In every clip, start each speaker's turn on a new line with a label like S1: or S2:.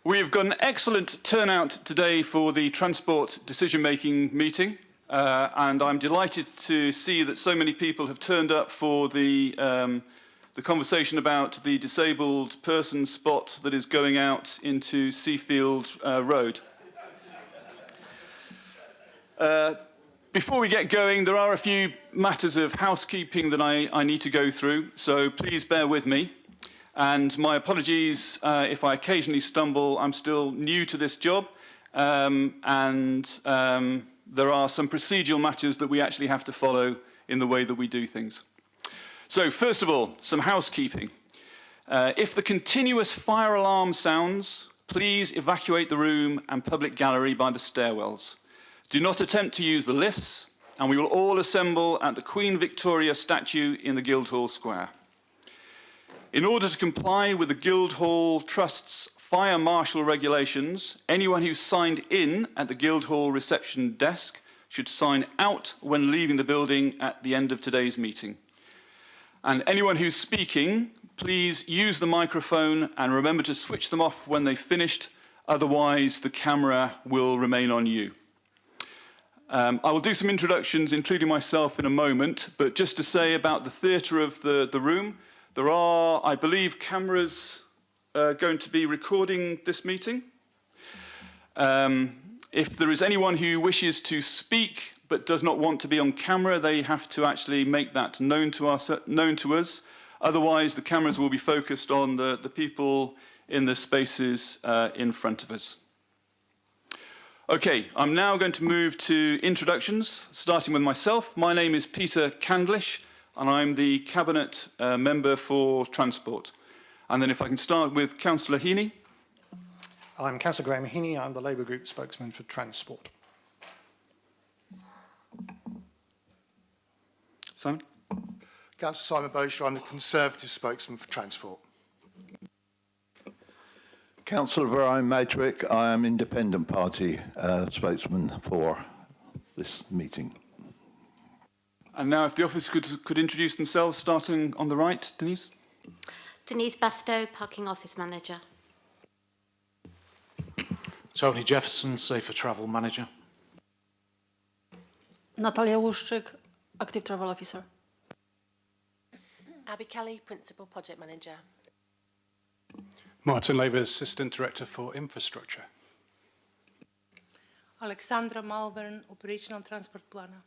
S1: We have got an excellent turnout today for the Transport Decision-Making meeting, and I'm delighted to see that so many people have turned up for the conversation about the disabled person spot that is going out into Seafield Road. Before we get going, there are a few matters of housekeeping that I need to go through, so please bear with me. And my apologies if I occasionally stumble. I'm still new to this job, and there are some procedural matters that we actually have to follow in the way that we do things. So first of all, some housekeeping. If the continuous fire alarm sounds, please evacuate the room and public gallery by the stairwells. Do not attempt to use the lifts, and we will all assemble at the Queen Victoria statue in the Guildhall Square. In order to comply with the Guildhall Trust's fire marshal regulations, anyone who signed in at the Guildhall reception desk should sign out when leaving the building at the end of today's meeting. And anyone who's speaking, please use the microphone and remember to switch them off when they've finished, otherwise the camera will remain on you. I will do some introductions, including myself, in a moment, but just to say about the theatre of the room, there are, I believe, cameras going to be recording this meeting. If there is anyone who wishes to speak but does not want to be on camera, they have to actually make that known to us. Otherwise, the cameras will be focused on the people in the spaces in front of us. Okay, I'm now going to move to introductions, starting with myself. My name is Peter Candlish, and I'm the Cabinet Member for Transport. And then if I can start with Councillor Heaney.
S2: I'm Councillor Graham Heaney. I'm the Labour Group Spokesman for Transport.
S1: Simon?
S3: Councillor Simon Bowser. I'm the Conservative Spokesman for Transport.
S4: Councillor Brian Madrick. I am Independent Party spokesman for this meeting.
S1: And now if the officers could introduce themselves, starting on the right. Denise?
S5: Denise Bastow, Parking Office Manager.
S6: Tony Jefferson, Safer Travel Manager.
S7: Natalia Łuszczyk, Active Travel Officer.
S8: Abby Kelly, Principal Project Manager.
S9: Martin Laver, Assistant Director for Infrastructure.
S7: Alexandra Malvern, Operational Transport Planner.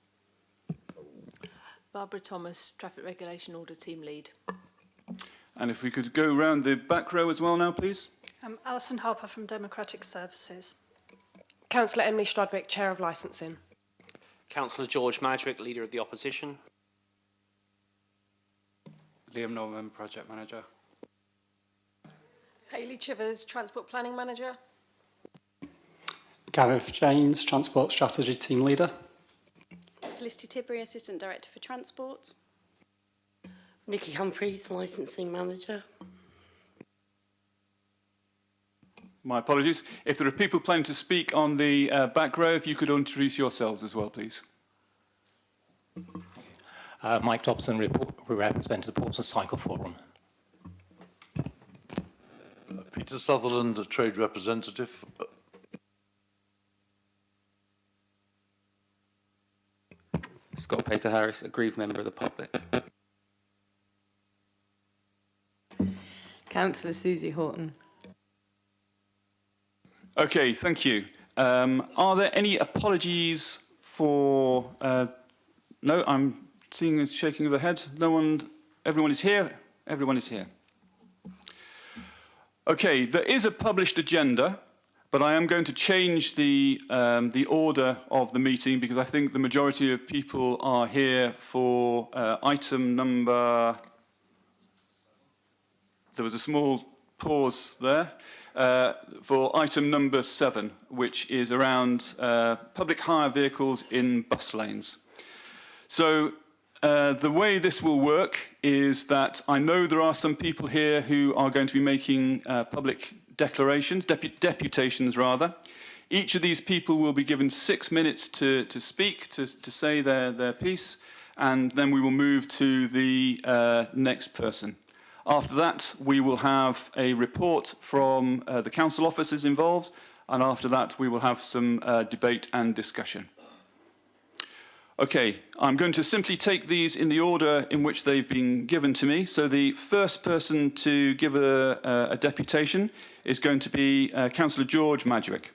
S10: Barbara Thomas, Traffic Regulation Order Team Lead.
S1: And if we could go round the back row as well now, please.
S11: Alison Harper from Democratic Services.
S8: Councillor Emily Stradwick, Chair of Licensing.
S12: Councillor George Madrick, Leader of the Opposition.
S13: Liam Norman, Project Manager.
S14: Hayley Chivers, Transport Planning Manager.
S15: Gareth James, Transport Strategy Team Leader.
S16: Felicity Tibbury, Assistant Director for Transport.
S17: Nikki Humphreys, Licensing Manager.
S1: My apologies. If there are people planning to speak on the back row, if you could introduce yourselves as well, please.
S18: Mike Dobson, representative of the Portsmouth Cycle Forum.
S4: Peter Sutherland, a trade representative.
S13: Scott Peter Harris, aggrieved member of the public.
S10: Councillor Susie Horton.
S1: Okay, thank you. Are there any apologies for... no, I'm seeing a shaking of the head. No one... Everyone is here? Everyone is here. Okay, there is a published agenda, but I am going to change the order of the meeting because I think the majority of people are here for item number... There was a small pause there. For item number 7, which is around public hire vehicles in bus lanes. So the way this will work is that I know there are some people here who are going to be making public declarations, deputations rather. Each of these people will be given 6 minutes to speak, to say their piece, and then we will move to the next person. After that, we will have a report from the council officers involved, and after that, we will have some debate and discussion. Okay, I'm going to simply take these in the order in which they've been given to me. So the first person to give a deputation is going to be Councillor George Madgwick.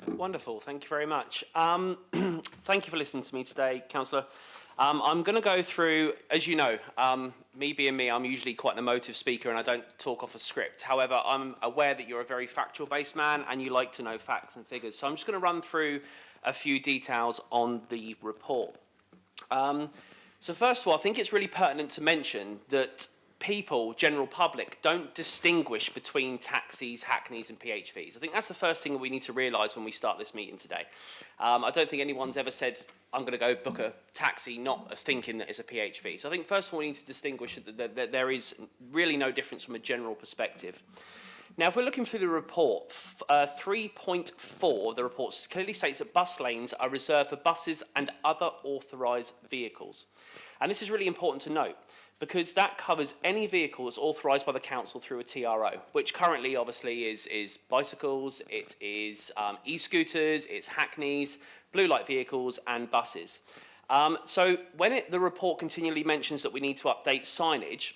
S12: Wonderful, thank you very much. Thank you for listening to me today, Councillor. I'm going to go through, as you know, me being me, I'm usually quite an emotive speaker and I don't talk off a script. However, I'm aware that you're a very factual-based man and you like to know facts and figures. So I'm just going to run through a few details on the report. So first of all, I think it's really pertinent to mention that people, general public, don't distinguish between taxis, hackneys and PHVs. I think that's the first thing that we need to realise when we start this meeting today. I don't think anyone's ever said, I'm going to go book a taxi, not thinking that it's a PHV. So I think first of all we need to distinguish that there is really no difference from a general perspective. Now, if we're looking through the report, 3.4 of the report clearly states that bus lanes are reserved for buses and other authorised vehicles. And this is really important to note, because that covers any vehicle that's authorised by the council through a TRO, which currently obviously is bicycles, it is e-scooters, it's hackneys, blue light vehicles and buses. So when the report continually mentions that we need to update signage,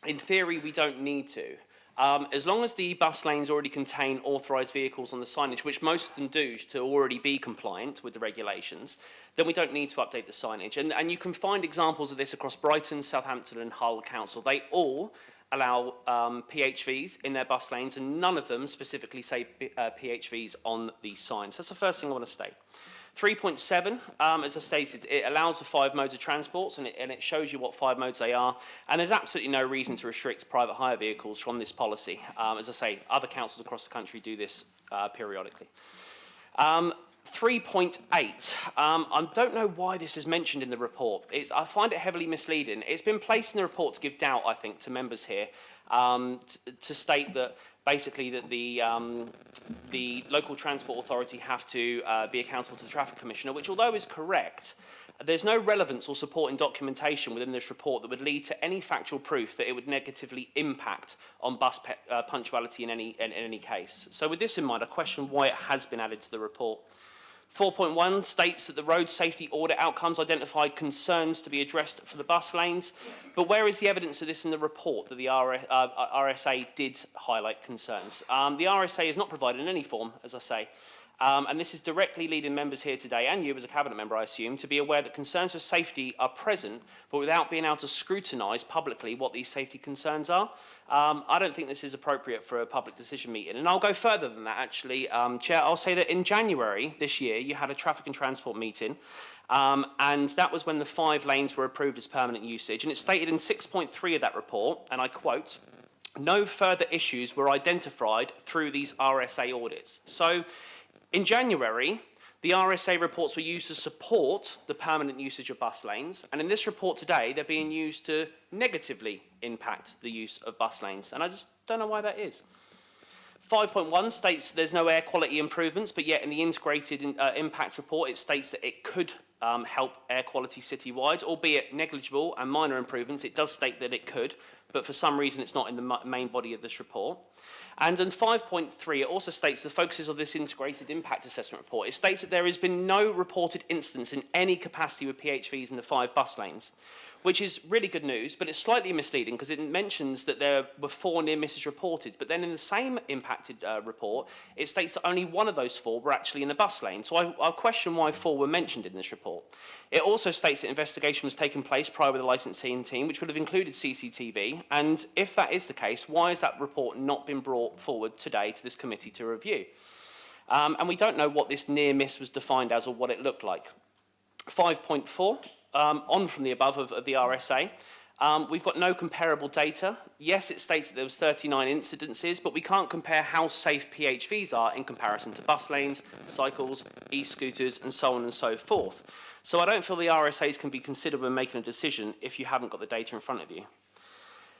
S12: in theory we don't need to. As long as the bus lanes already contain authorised vehicles on the signage, which most of them do to already be compliant with the regulations, then we don't need to update the signage. And you can find examples of this across Brighton, Southampton and Hull Council. They all allow PHVs in their bus lanes and none of them specifically say PHVs on the signs. That's the first thing I want to state. 3.7, as I stated, it allows the 5 modes of transport and it shows you what 5 modes they are. And there's absolutely no reason to restrict private hire vehicles from this policy. As I say, other councils across the country do this periodically. 3.8, I don't know why this is mentioned in the report. I find it heavily misleading. It's been placed in the report to give doubt, I think, to members here, to state that basically that the local transport authority have to be accountable to the traffic commissioner, which although is correct, there's no relevance or supporting documentation within this report that would lead to any factual proof that it would negatively impact on bus punctuality in any case. So with this in mind, I question why it has been added to the report. 4.1 states that the road safety audit outcomes identified concerns to be addressed for the bus lanes, but where is the evidence of this in the report that the RSA did highlight concerns? The RSA is not provided in any form, as I say, and this is directly leading members here today, and you as a Cabinet member, I assume, to be aware that concerns for safety are present, but without being able to scrutinise publicly what these safety concerns are. I don't think this is appropriate for a public decision meeting. And I'll go further than that, actually. Chair, I'll say that in January this year, you had a traffic and transport meeting, and that was when the 5 lanes were approved as permanent usage. And it's stated in 6.3 of that report, and I quote, "No further issues were identified through these RSA audits." So, in January, the RSA reports were used to support the permanent usage of bus lanes, and in this report today, they're being used to negatively impact the use of bus lanes, and I just don't know why that is. 5.1 states there's no air quality improvements, but yet in the integrated impact report, it states that it could help air quality citywide, albeit negligible and minor improvements. It does state that it could, but for some reason it's not in the main body of this report. And in 5.3, it also states the focuses of this integrated impact assessment report. It states that there has been no reported instance in any capacity with PHVs in the 5 bus lanes, which is really good news, but it's slightly misleading because it mentions that there were 4 near misses reported, but then in the same impacted report, it states that only 1 of those 4 were actually in the bus lane. So I'll question why 4 were mentioned in this report. It also states that investigation was taking place prior with the licensing team, which would have included CCTV, and if that is the case, why has that report not been brought forward today to this committee to review? And we don't know what this near miss was defined as or what it looked like. 5.4. On from the above of the RSA, we've got no comparable data. Yes, it states that there was 39 incidences, but we can't compare how safe PHVs are in comparison to bus lanes, cycles, e-scooters, and so on and so forth. So I don't feel the RSAs can be considered when making a decision if you haven't got the data in front of you.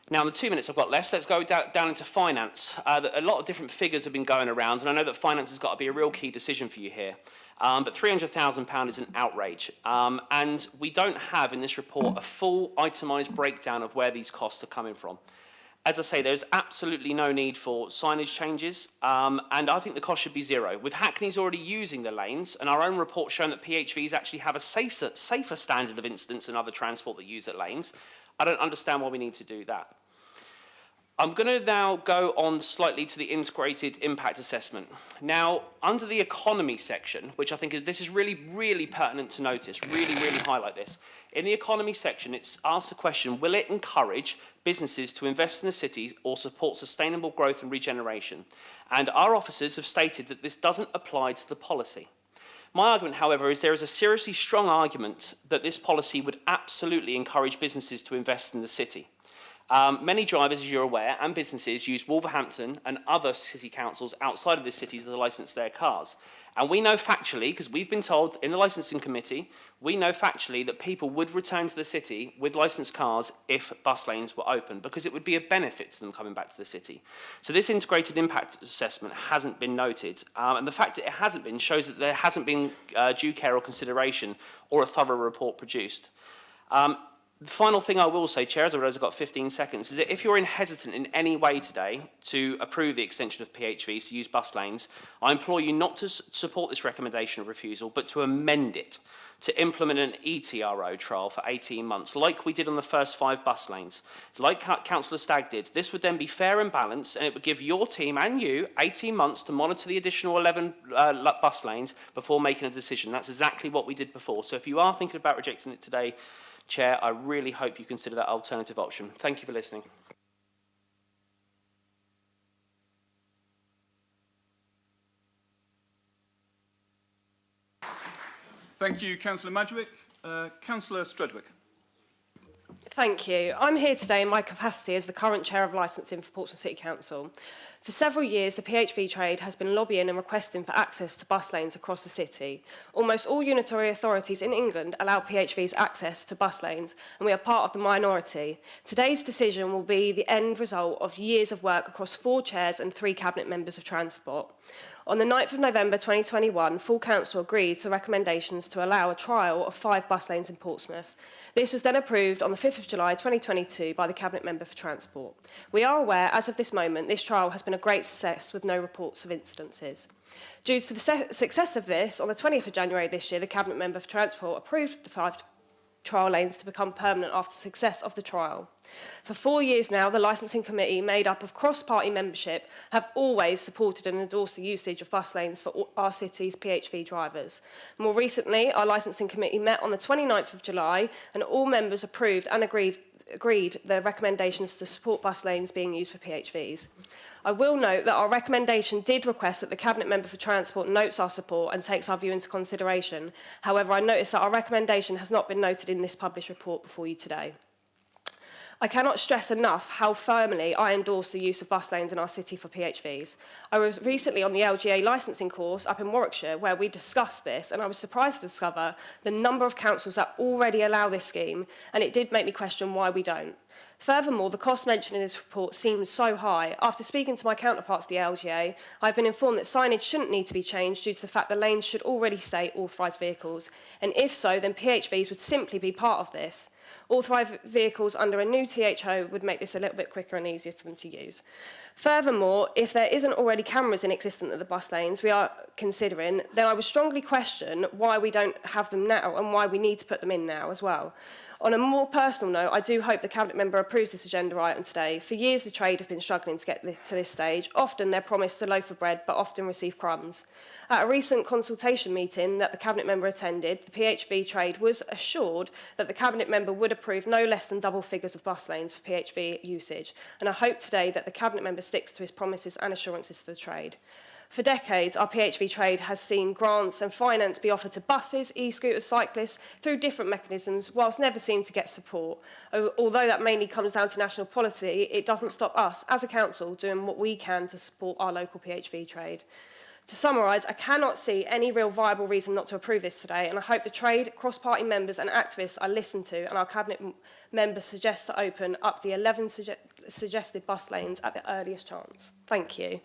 S12: Now, in the 2 minutes I've got left, let's go down into finance. A lot of different figures have been going around, and I know that finance has got to be a real key decision for you here. But £300,000 is an outrage. And we don't have in this report a full itemised breakdown of where these costs are coming from. As I say, there's absolutely no need for signage changes, and I think the cost should be zero. With Hackney's already using the lanes, and our own report showing that PHVs actually have a safer standard of incidents than other transport that use the lanes, I don't understand why we need to do that. I'm going to now go on slightly to the integrated impact assessment. Now, under the economy section, which I think this is really pertinent to notice, really highlight this. In the economy section, it's asked the question, will it encourage businesses to invest in the city or support sustainable growth and regeneration? And our officers have stated that this doesn't apply to the policy. My argument, however, is there is a seriously strong argument that this policy would absolutely encourage businesses to invest in the city. Many drivers, as you're aware, and businesses use Wolverhampton and other city councils outside of this city to license their cars. And we know factually, because we've been told in the licensing committee, we know factually that people would return to the city with licensed cars if bus lanes were open, because it would be a benefit to them coming back to the city. So this integrated impact assessment hasn't been noted. And the fact that it hasn't been shows that there hasn't been due care or consideration or a thorough report produced. The final thing I will say, Chair, as I realise I've got 15 seconds, is that if you're hesitant in any way today to approve the extension of PHVs to use bus lanes, I implore you not to support this recommendation of refusal, but to amend it to implement an ETRO trial for 18 months, like we did on the first 5 bus lanes. Like Councillor Stagg did, this would then be fair and balanced, and it would give your team and you 18 months to monitor the additional 11 bus lanes before making a decision. That's exactly what we did before. So if you are thinking about rejecting it today, Chair, I really hope you consider that alternative option. Thank you for listening.
S1: Thank you, Councillor Madgwick. Councillor Strudwick.
S8: Thank you. I'm here today in my capacity as the current Chair of Licensing for Portsmouth City Council. For several years, the PHV trade has been lobbying and requesting for access to bus lanes across the city. Almost all unitary authorities in England allow PHVs access to bus lanes, and we are part of the minority. Today's decision will be the end result of years of work across 4 chairs and 3 cabinet members of transport. On the 9th of November 2021, full council agreed to recommendations to allow a trial of 5 bus lanes in Portsmouth. This was then approved on the 5th of July 2022 by the Cabinet Member for Transport. We are aware, as of this moment, this trial has been a great success with no reports of incidences. Due to the success of this, on the 20th of January this year, the Cabinet Member for Transport approved the 5 trial lanes to become permanent after the success of the trial. For 4 years now, the Licensing Committee, made up of cross-party membership, have always supported and endorsed the usage of bus lanes for our city's PHV drivers. More recently, our Licensing Committee met on the 29th of July, and all members approved and agreed their recommendations to support bus lanes being used for PHVs. I will note that our recommendation did request that the Cabinet Member for Transport notes our support and takes our view into consideration. However, I notice that our recommendation has not been noted in this published report before you today. I cannot stress enough how firmly I endorse the use of bus lanes in our city for PHVs. I was recently on the LGA licensing course up in Warwickshire where we discussed this, and I was surprised to discover the number of councils that already allow this scheme, and it did make me question why we don't. Furthermore, the cost mentioned in this report seems so high. After speaking to my counterparts at the LGA, I've been informed that signage shouldn't need to be changed due to the fact the lanes should already state authorised vehicles, and if so, then PHVs would simply be part of this. Authorised vehicles under a new THO would make this a little bit quicker and easier for them to use. Furthermore, if there isn't already cameras in existence at the bus lanes we are considering, then I would strongly question why we don't have them now and why we need to put them in now as well. On a more personal note, I do hope the Cabinet Member approves this agenda item today. For years, the trade have been struggling to get to this stage. Often they're promised a loaf of bread, but often receive crumbs. At a recent consultation meeting that the Cabinet Member attended, the PHV trade was assured that the Cabinet Member would approve no less than double figures of bus lanes for PHV usage. And I hope today that the Cabinet Member sticks to his promises and assurances to the trade. For decades, our PHV trade has seen grants and finance be offered to buses, e-scooters, cyclists through different mechanisms, whilst never seemed to get support. Although that mainly comes down to national policy, it doesn't stop us, as a council, doing what we can to support our local PHV trade. To summarise, I cannot see any real viable reason not to approve this today, and I hope the trade, cross-party members and activists are listened to, and our Cabinet Member suggests to open up the 11 suggested bus lanes at the earliest chance. Thank you.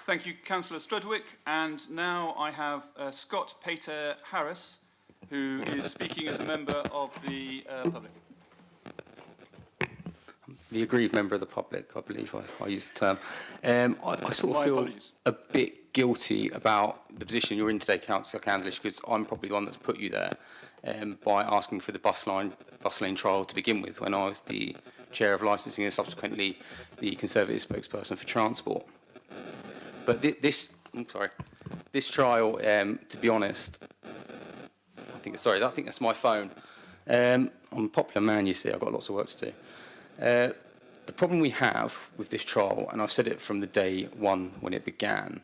S1: Thank you, Councillor Strudwick. And now I have Scott Pater Harris, who is speaking as a member of the public.
S13: The aggrieved member of the public, I believe I used the term. I sort of
S1: My
S13: feel
S1: apologies.
S13: a bit guilty about the position you're in today, Councillor Candlish, because I'm probably the one that's put you there by asking for the bus lane trial to begin with when I was the chair of licensing and subsequently the Conservative spokesperson for transport. But this trial, to be honest, I think that's my phone. I'm a popular man, you see. I've got lots of work to do. The problem we have with this trial, and I've said it from the day one when it began,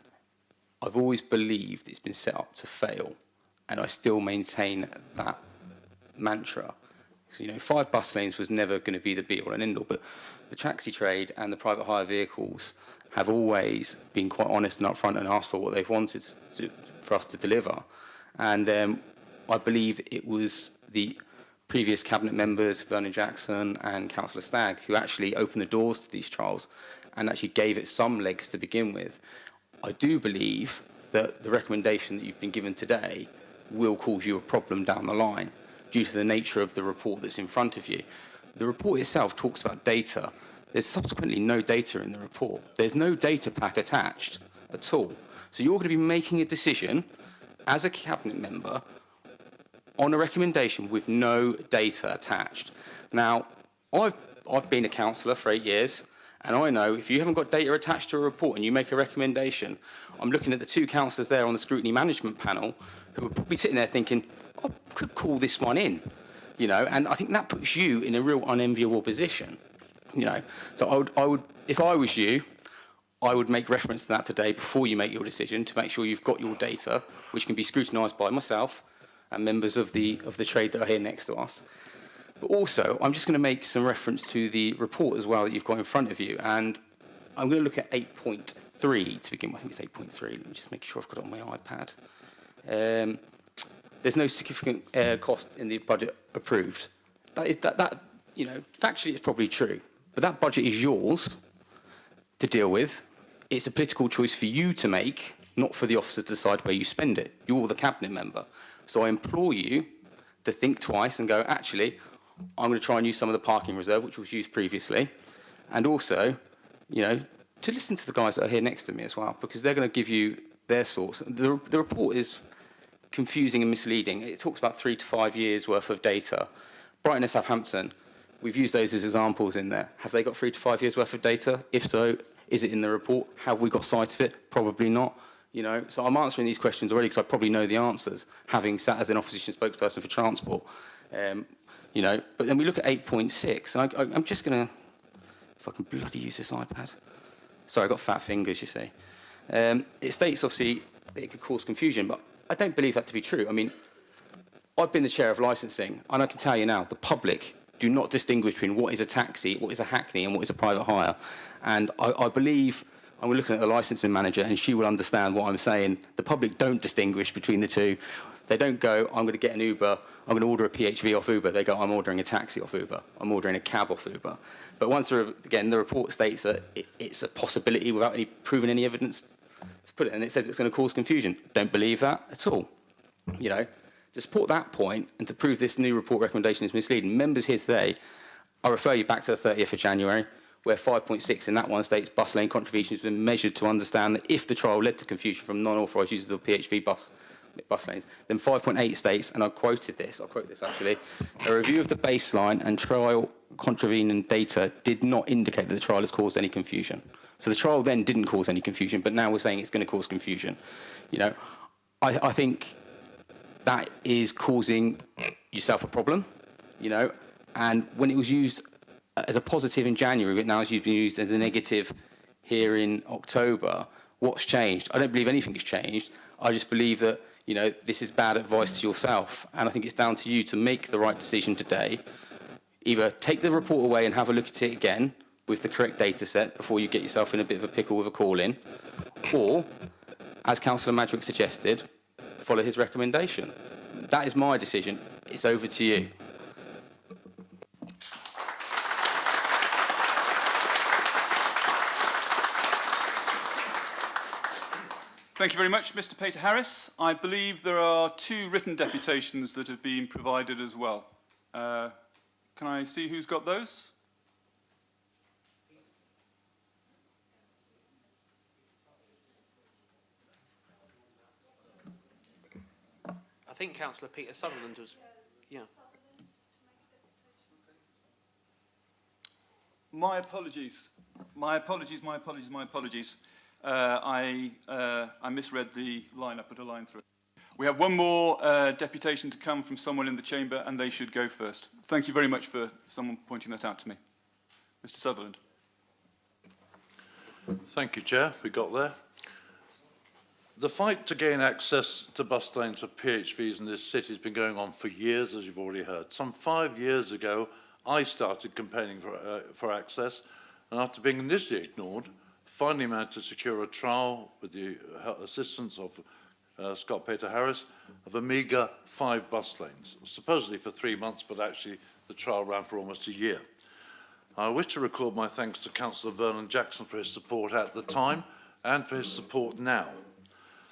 S13: I've always believed it's been set up to fail, and I still maintain that mantra. So, 5 bus lanes was never going to be the be-all and end-all, but the taxi trade and the private hire vehicles have always been quite honest and upfront and asked for what they've wanted for us to deliver. And I believe it was the previous cabinet members, Vernon Jackson and Councillor Stagg, who actually opened the doors to these trials and actually gave it some legs to begin with. I do believe that the recommendation that you've been given today will cause you a problem down the line due to the nature of the report that's in front of you. The report itself talks about data. There's subsequently no data in the report. There's no data pack attached at all. So you're going to be making a decision as a cabinet member on a recommendation with no data attached. Now, I've been a councillor for 8 years, and I know if you haven't got data attached to a report and you make a recommendation, I'm looking at the 2 councillors there on the scrutiny management panel who are probably sitting there thinking, I could call this one in, and I think that puts you in a real unenviable position, So I would, if I was you, I would make reference to that today before you make your decision to make sure you've got your data, which can be scrutinised by myself and members of the trade that are here next to us. But also, I'm just going to make some reference to the report as well that you've got in front of you, and I'm going to look at 8.3 to begin with. I think it's 8.3. Let me just make sure I've got it on my iPad. There's no significant cost in the budget approved. Factually it's probably true, but that budget is yours to deal with. It's a political choice for you to make, not for the officers to decide where you spend it. You're the cabinet member. So I implore you to think twice and go, actually, I'm going to try and use some of the parking reserve, which was used previously, and also, to listen to the guys that are here next to me as well, because they're going to give you their thoughts. The report is confusing and misleading. It talks about 3 to 5 years worth of data. Brighton and Southampton, we've used those as examples in there. Have they got 3 to 5 years worth of data? If so, is it in the report? Have we got sight of it? Probably not. So I'm answering these questions already because I probably know the answers, having sat as an opposition spokesperson for transport. But then we look at 8.6, and I'm just going to, if I can bloody use this iPad. Sorry, I've got fat fingers, you see. It states, obviously, that it could cause confusion, but I don't believe that to be true. I mean, I've been the chair of licensing, and I can tell you now, the public do not distinguish between what is a taxi, what is a hackney, and what is a private hire. And I believe, I'm looking at the licensing manager, and she will understand what I'm saying. The public don't distinguish between the two. They don't go, I'm going to get an Uber, I'm going to order a PHV off Uber. They go, I'm ordering a taxi off Uber. I'm ordering a cab off Uber. But once, again, the report states that it's a possibility without proving any evidence to put it, and it says it's going to cause confusion. Don't believe that at all. To support that point and to prove this new report recommendation is misleading, members here today, I refer you back to the 30th of January, where 5.6 in that one states bus lane contributions have been measured to understand that if the trial led to confusion from non-authorised users of PHV bus lanes, then 5.8 states, and I quote this actually, a review of the baseline and trial contravening data did not indicate that the trial has caused any confusion. So the trial then didn't cause any confusion, but now we're saying it's going to cause confusion. I think that is causing yourself a problem, and when it was used as a positive in January, but now it's been used as a negative here in October, what's changed? I don't believe anything has changed. I just believe that, this is bad advice to yourself, and I think it's down to you to make the right decision today. Either take the report away and have a look at it again with the correct data set before you get yourself in a bit of a pickle with a call-in, or, as Councillor Madrick suggested, follow his recommendation. That is my decision. It's over to you.
S1: Thank you very much, Mr. Peter Harris. I believe there are 2 written deputations that have been provided as well. Can I see who's got those?
S12: I think Councillor Peter Sutherland was, yeah.
S1: My apologies. My apologies. I misread the line. I put a line through. We have one more deputation to come from someone in the chamber, and they should go first. Thank you very much for someone pointing that out to me. Mr. Sutherland.
S19: Thank you, Chair. We got there. The fight to gain access to bus lanes for PHVs in this city has been going on for years, as you've already heard. Some 5 years ago, I started campaigning for access, and after being initially ignored, finally managed to secure a trial with the assistance of Scott Peter Harris of a meagre 5 bus lanes, supposedly for 3 months, but actually the trial ran for almost a year. I wish to record my thanks to Councillor Vernon Jackson for his support at the time and for his support now.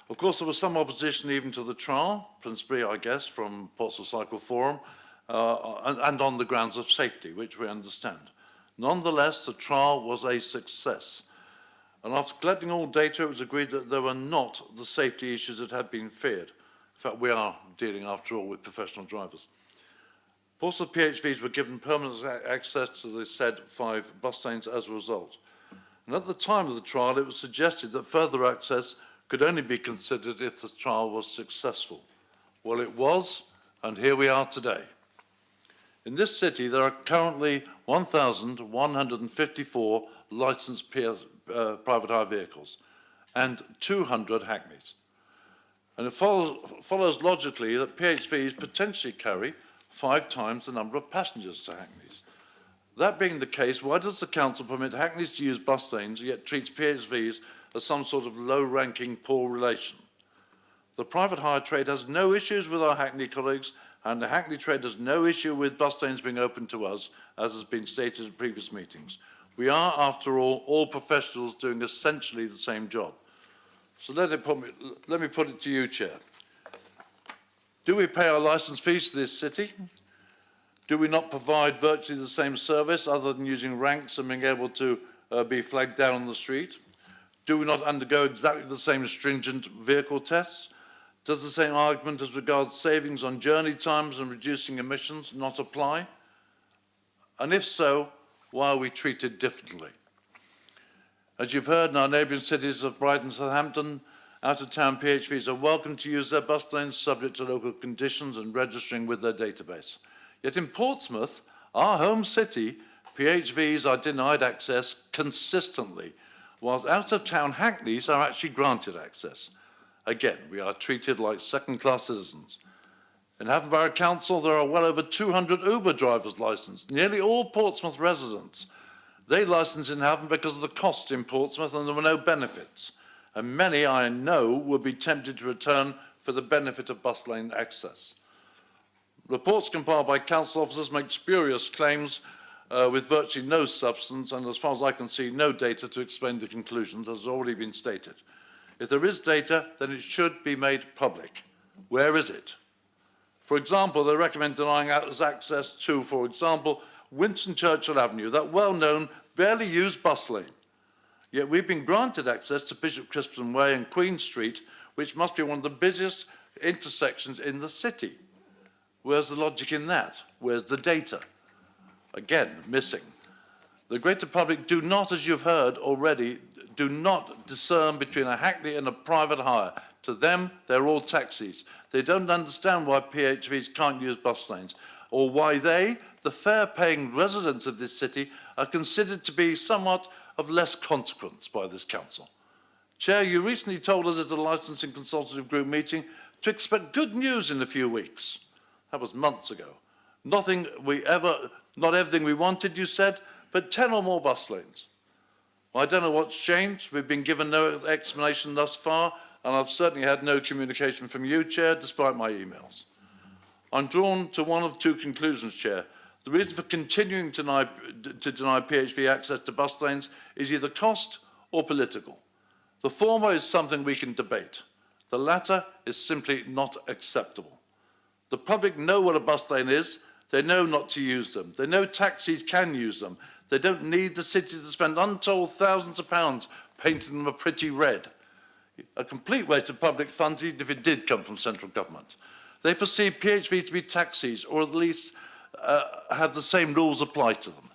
S19: Of course, there was some opposition even to the trial, principally, I guess, from Portsmouth Cycle Forum, and on the grounds of safety, which we understand. Nonetheless, the trial was a success. And after collecting all data, it was agreed that there were not the safety issues that had been feared. In fact, we are dealing, after all, with professional drivers. Portsmouth PHVs were given permanent access to the said 5 bus lanes as a result. And at the time of the trial, it was suggested that further access could only be considered if the trial was successful. Well, it was, and here we are today. In this city, there are currently 1,154 licensed private hire vehicles and 200 hackneys. And it follows logically that PHVs potentially carry 5 times the number of passengers to hackneys. That being the case, why does the Council permit hackneys to use bus lanes yet treats PHVs as some sort of low-ranking poor relation? The private hire trade has no issues with our hackney colleagues, and the hackney trade has no issue with bus lanes being open to us, as has been stated in previous meetings. We are, after all professionals doing essentially the same job. So let me put it to you, Chair. Do we pay our licence fees to this city? Do we not provide virtually the same service other than using ranks and being able to be flagged down on the street? Do we not undergo exactly the same stringent vehicle tests? Does the same argument as regards savings on journey times and reducing emissions not apply? And if so, why are we treated differently? As you've heard, in our neighbouring cities of Brighton and Southampton, out-of-town PHVs are welcome to use their bus lanes subject to local conditions and registering with their database. Yet in Portsmouth, our home city, PHVs are denied access consistently, whilst out-of-town hackneys are actually granted access. Again, we are treated like second-class citizens. In Havant Borough Council, there are well over 200 Uber drivers licensed, nearly all Portsmouth residents. They license in Havant because of the cost in Portsmouth and there were no benefits. And many, I know, would be tempted to return for the benefit of bus lane access. Reports compiled by council officers make spurious claims with virtually no substance and, as far as I can see, no data to explain the conclusions, as has already been stated. If there is data, then it should be made public. Where is it? For example, they recommend denying us access to, for example, Winston Churchill Avenue, that well-known, barely used bus lane. Yet we've been granted access to Bishop Crispin Way and Queen Street, which must be one of the busiest intersections in the city. Where's the logic in that? Where's the data? Again, missing. The greater public do not, as you've heard already, do not discern between a hackney and a private hire. To them, they're all taxis. They don't understand why PHVs can't use bus lanes, or why they, the fare-paying residents of this city, are considered to be somewhat of less consequence by this council. Chair, you recently told us at a licensing consultative group meeting to expect good news in a few weeks. That was months ago. Not everything we wanted, you said, but 10 or more bus lanes. Well, I don't know what's changed. We've been given no explanation thus far, and I've certainly had no communication from you, Chair, despite my emails. I'm drawn to one of 2 conclusions, Chair. The reason for continuing to deny PHV access to bus lanes is either cost or political. The former is something we can debate. The latter is simply not acceptable. The public know what a bus lane is. They know not to use them. They know taxis can use them. They don't need the city to spend untold thousands of pounds painting them a pretty red. A complete waste of public funds, even if it did come from central government. They perceive PHVs to be taxis, or at least have the same rules applied to them.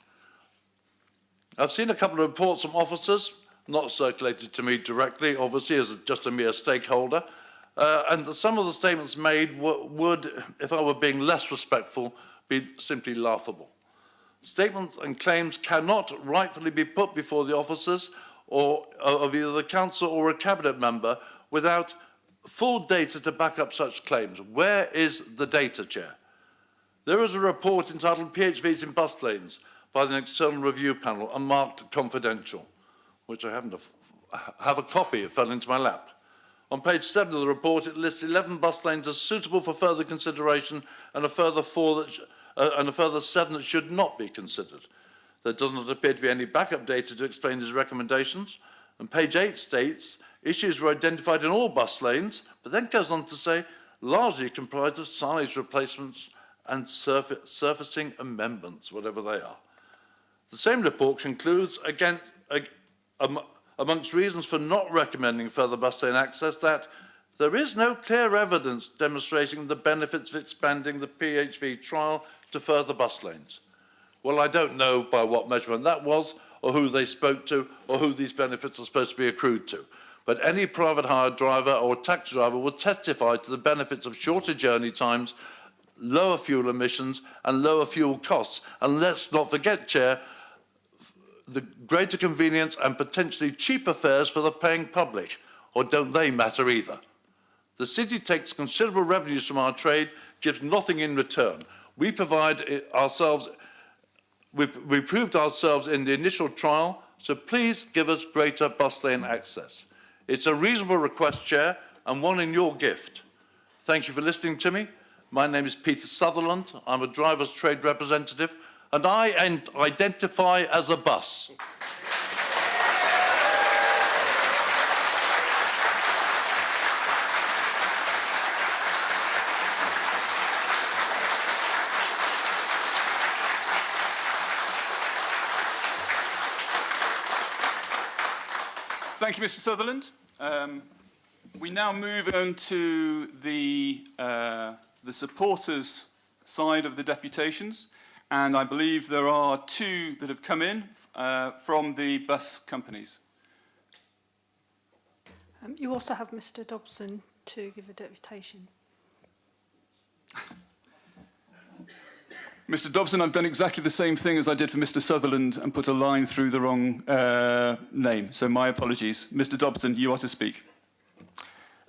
S19: I've seen a couple of reports from officers, not circulated to me directly, obviously, as just a mere stakeholder, and some of the statements made would, if I were being less respectful, be simply laughable. Statements and claims cannot rightfully be put before the officers or of either the council or a cabinet member without full data to back up such claims. Where is the data, Chair? There is a report entitled PHVs in Bus Lanes by the External Review Panel and marked confidential, which I happen to have a copy. It fell into my lap. On page 7 of the report, it lists 11 bus lanes as suitable for further consideration and a further 7 that should not be considered. There does not appear to be any backup data to explain these recommendations. And page 8 states, issues were identified in all bus lanes, but then goes on to say, largely comprised of size replacements and surfacing amendments, whatever they are. The same report concludes, amongst reasons for not recommending further bus lane access, that there is no clear evidence demonstrating the benefits of expanding the PHV trial to further bus lanes. Well, I don't know by what measurement that was, or who they spoke to, or who these benefits are supposed to be accrued to. But any private hire driver or taxi driver will testify to the benefits of shorter journey times, lower fuel emissions, and lower fuel costs. And let's not forget, Chair, the greater convenience and potentially cheaper fares for the paying public, or don't they matter either? The city takes considerable revenues from our trade, gives nothing in return. We provide ourselves, we proved ourselves in the initial trial, so please give us greater bus lane access. It's a reasonable request, Chair, and one in your gift. Thank you for listening to me. My name is Peter Sutherland. I'm a driver's trade representative, and I identify as a bus.
S1: Thank you, Mr. Sutherland. We now move on to the supporters side of the deputations, and I believe there are 2 that have come in from the bus companies.
S11: You also have Mr. Dobson to give a deputation.
S1: Mr. Dobson, I've done exactly the same thing as I did for Mr. Sutherland and put a line through the wrong name, so my apologies. Mr. Dobson, you are to speak.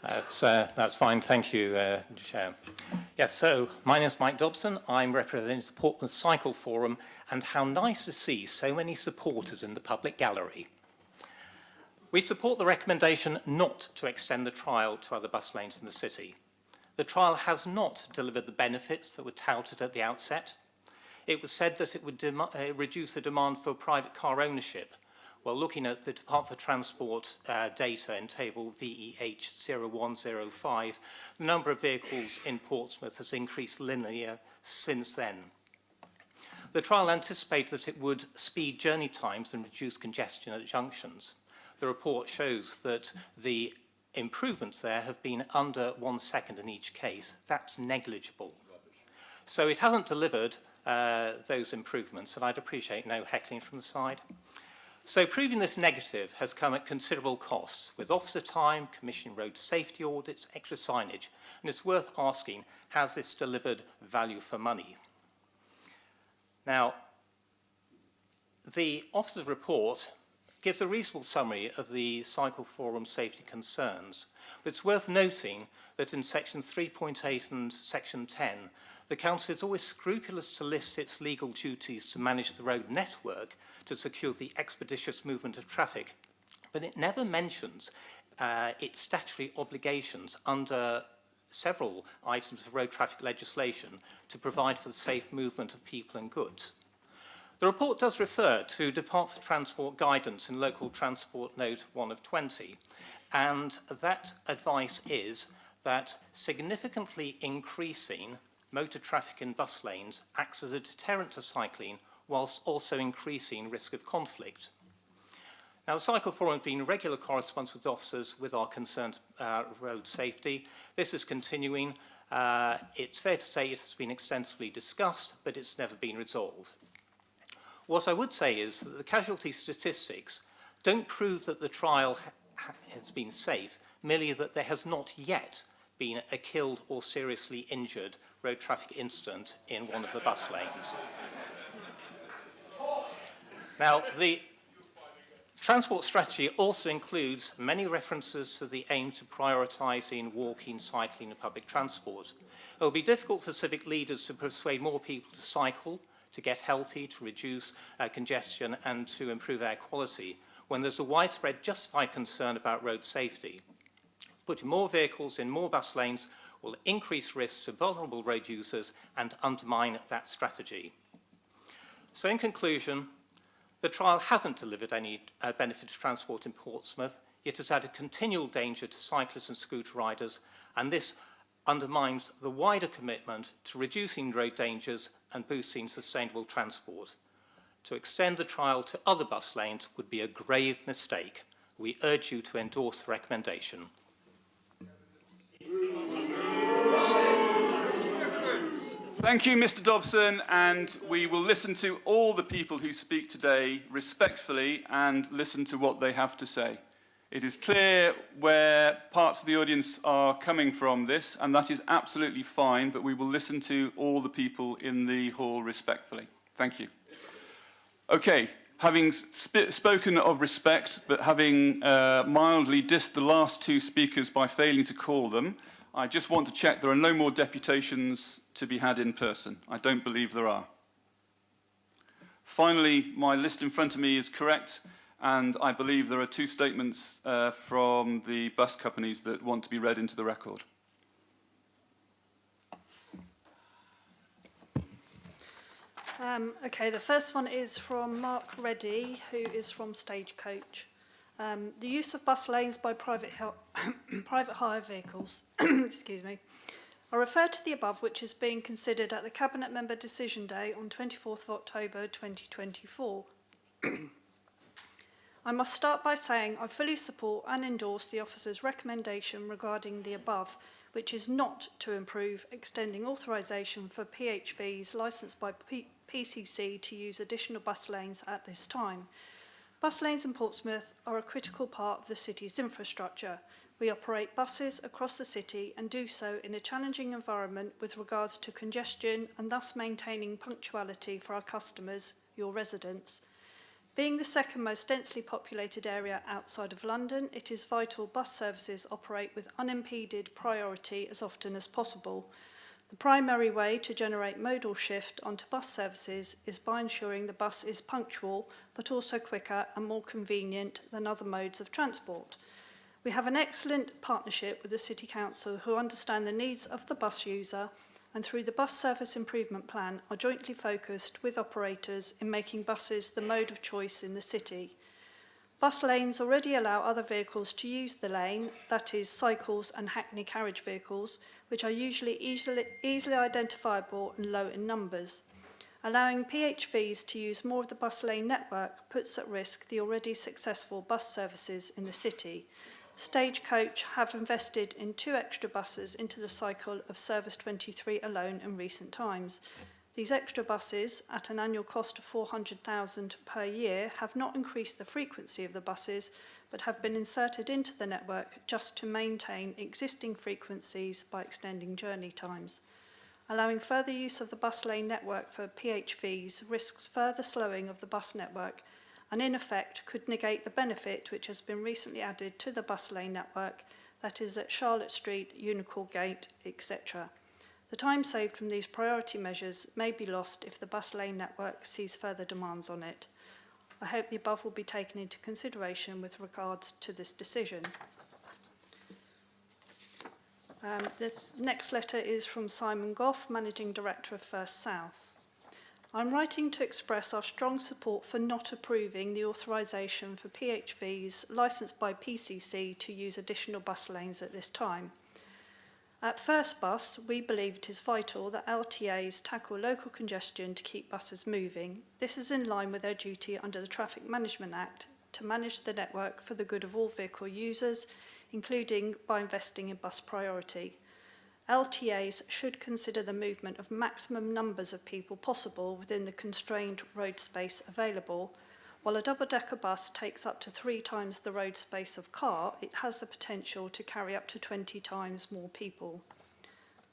S18: That's fine, thank you, Chair. Yes, so my name is Mike Dobson. I'm representing the Portsmouth Cycle Forum, and how nice to see so many supporters in the public gallery. We support the recommendation not to extend the trial to other bus lanes in the city. The trial has not delivered the benefits that were touted at the outset. It was said that it would reduce the demand for private car ownership. Well, looking at the Department for Transport data in table VEH 0105, the number of vehicles in Portsmouth has increased linear since then. The trial anticipated that it would speed journey times and reduce congestion at junctions. The report shows that the improvements there have been under 1 second in each case. That's negligible. So it hasn't delivered those improvements, and I'd appreciate no heckling from the side. So proving this negative has come at considerable cost, with officer time, commissioning road safety audits, extra signage, and it's worth asking, has this delivered value for money? Now, the officer's report gives a reasonable summary of the Cycle Forum safety concerns, but it's worth noting that in sections 3.8 and section 10, the Council is always scrupulous to list its legal duties to manage the road network to secure the expeditious movement of traffic, but it never mentions its statutory obligations under several items of road traffic legislation to provide for the safe movement of people and goods. The report does refer to Department for Transport guidance in Local Transport Note 1 of 20, and that advice is that significantly increasing motor traffic in bus lanes acts as a deterrent to cycling whilst also increasing risk of conflict. Now, the Cycle Forum has been in regular correspondence with officers with our concerned road safety. This is continuing. It's fair to say it has been extensively discussed, but it's never been resolved. What I would say is that the casualty statistics don't prove that the trial has been safe, merely that there has not yet been a killed or seriously injured road traffic incident in one of the bus lanes. Now, the transport strategy also includes many references to the aim to prioritising walking, cycling and public transport. It will be difficult for civic leaders to persuade more people to cycle, to get healthy, to reduce congestion and to improve air quality when there's a widespread justified concern about road safety. Putting more vehicles in more bus lanes will increase risks to vulnerable road users and undermine that strategy. So in conclusion, the trial hasn't delivered any benefit to transport in Portsmouth, yet has added continual danger to cyclists and scooter riders, and this undermines the wider commitment to reducing road dangers and boosting sustainable transport. To extend the trial to other bus lanes would be a grave mistake. We urge you to endorse the recommendation.
S1: Thank you, Mr. Dobson, and we will listen to all the people who speak today respectfully and listen to what they have to say. It is clear where parts of the audience are coming from this, and that is absolutely fine, but we will listen to all the people in the hall respectfully. Thank you. Okay, having spoken of respect, but having mildly dissed the last two speakers by failing to call them, I just want to check there are no more deputations to be had in person. I don't believe there are. Finally, my list in front of me is correct, and I believe there are two statements from the bus companies that want to be read into the record.
S11: Okay, the first one is from Mark Reddy, who is from Stagecoach. The use of bus lanes by private hire vehicles, excuse me. I refer to the above, which is being considered at the Cabinet Member Decision Day on 24th of October 2024. I must start by saying I fully support and endorse the officer's recommendation regarding the above, which is not to improve extending authorisation for PHVs licensed by PCC to use additional bus lanes at this time. Bus lanes in Portsmouth are a critical part of the city's infrastructure. We operate buses across the city and do so in a challenging environment with regards to congestion and thus maintaining punctuality for our customers, your residents. Being the second most densely populated area outside of London, it is vital bus services operate with unimpeded priority as often as possible. The primary way to generate modal shift onto bus services is by ensuring the bus is punctual, but also quicker and more convenient than other modes of transport. We have an excellent partnership with the City Council, who understand the needs of the bus user, and through the Bus Service Improvement Plan are jointly focused with operators in making buses the mode of choice in the city. Bus lanes already allow other vehicles to use the lane, that is, cycles and hackney carriage vehicles, which are usually easily identifiable and low in numbers. Allowing PHVs to use more of the bus lane network puts at risk the already successful bus services in the city. Stagecoach have invested in 2 extra buses into the cycle of Service 23 alone in recent times. These extra buses, at an annual cost of £400,000 per year, have not increased the frequency of the buses, but have been inserted into the network just to maintain existing frequencies by extending journey times. Allowing further use of the bus lane network for PHVs risks further slowing of the bus network and in effect could negate the benefit which has been recently added to the bus lane network, that is at Charlotte Street, Unicorn Gate, etc. The time saved from these priority measures may be lost if the bus lane network sees further demands on it. I hope the above will be taken into consideration with regards to this decision. The next letter is from Simon Goff, Managing Director of First South. I'm writing to express our strong support for not approving the authorisation for PHVs licensed by PCC to use additional bus lanes at this time. At First Bus, we believe it is vital that LTAs tackle local congestion to keep buses moving. This is in line with their duty under the Traffic Management Act to manage the network for the good of all vehicle users, including by investing in bus priority. LTAs should consider the movement of maximum numbers of people possible within the constrained road space available. While a double-decker bus takes up to 3 times the road space of car, it has the potential to carry up to 20 times more people.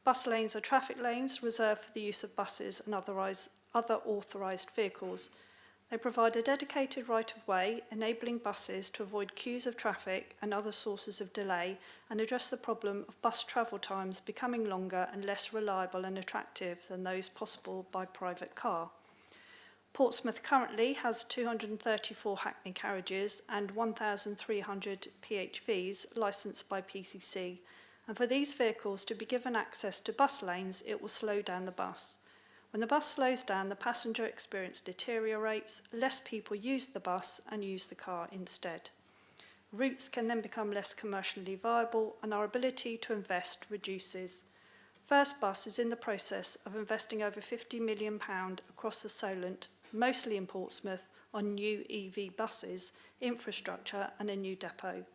S11: Bus lanes are traffic lanes reserved for the use of buses and other authorised vehicles. They provide a dedicated right-of-way, enabling buses to avoid queues of traffic and other sources of delay and address the problem of bus travel times becoming longer and less reliable and attractive than those possible by private car. Portsmouth currently has 234 Hackney carriages and 1,300 PHVs licensed by PCC, and for these vehicles to be given access to bus lanes, it will slow down the bus. When the bus slows down, the passenger experience deteriorates, less people use the bus and use the car instead. Routes can then become less commercially viable and our ability to invest reduces. First Bus is in the process of investing over £50 million across the Solent, mostly in Portsmouth, on new EV buses, infrastructure and a new depot.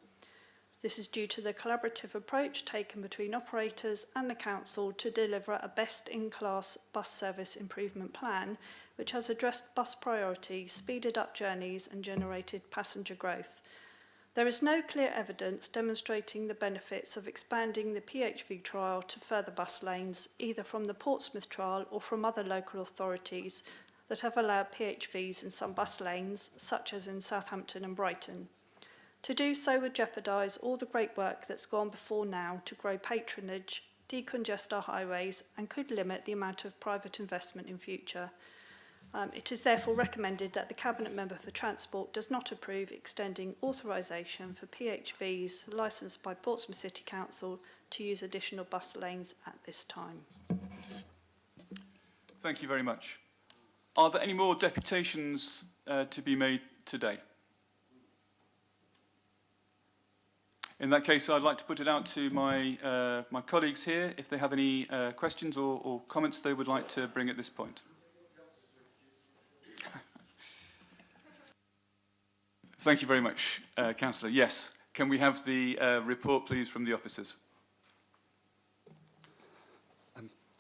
S11: This is due to the collaborative approach taken between operators and the Council to deliver a best-in-class bus service improvement plan, which has addressed bus priority, speeded up journeys and generated passenger growth. There is no clear evidence demonstrating the benefits of expanding the PHV trial to further bus lanes, either from the Portsmouth trial or from other local authorities that have allowed PHVs in some bus lanes, such as in Southampton and Brighton. To do so would jeopardise all the great work that's gone before now to grow patronage, decongest our highways and could limit the amount of private investment in future. It is therefore recommended that the Cabinet Member for Transport does not approve extending authorisation for PHVs licensed by Portsmouth City Council to use additional bus lanes at this time.
S1: Thank you very much. Are there any more deputations to be made today? In that case, I'd like to put it out to my, my colleagues here if they have any questions or comments they would like to bring at this point. Thank you very much, Councillor. Yes, can we have the report, please, from the officers?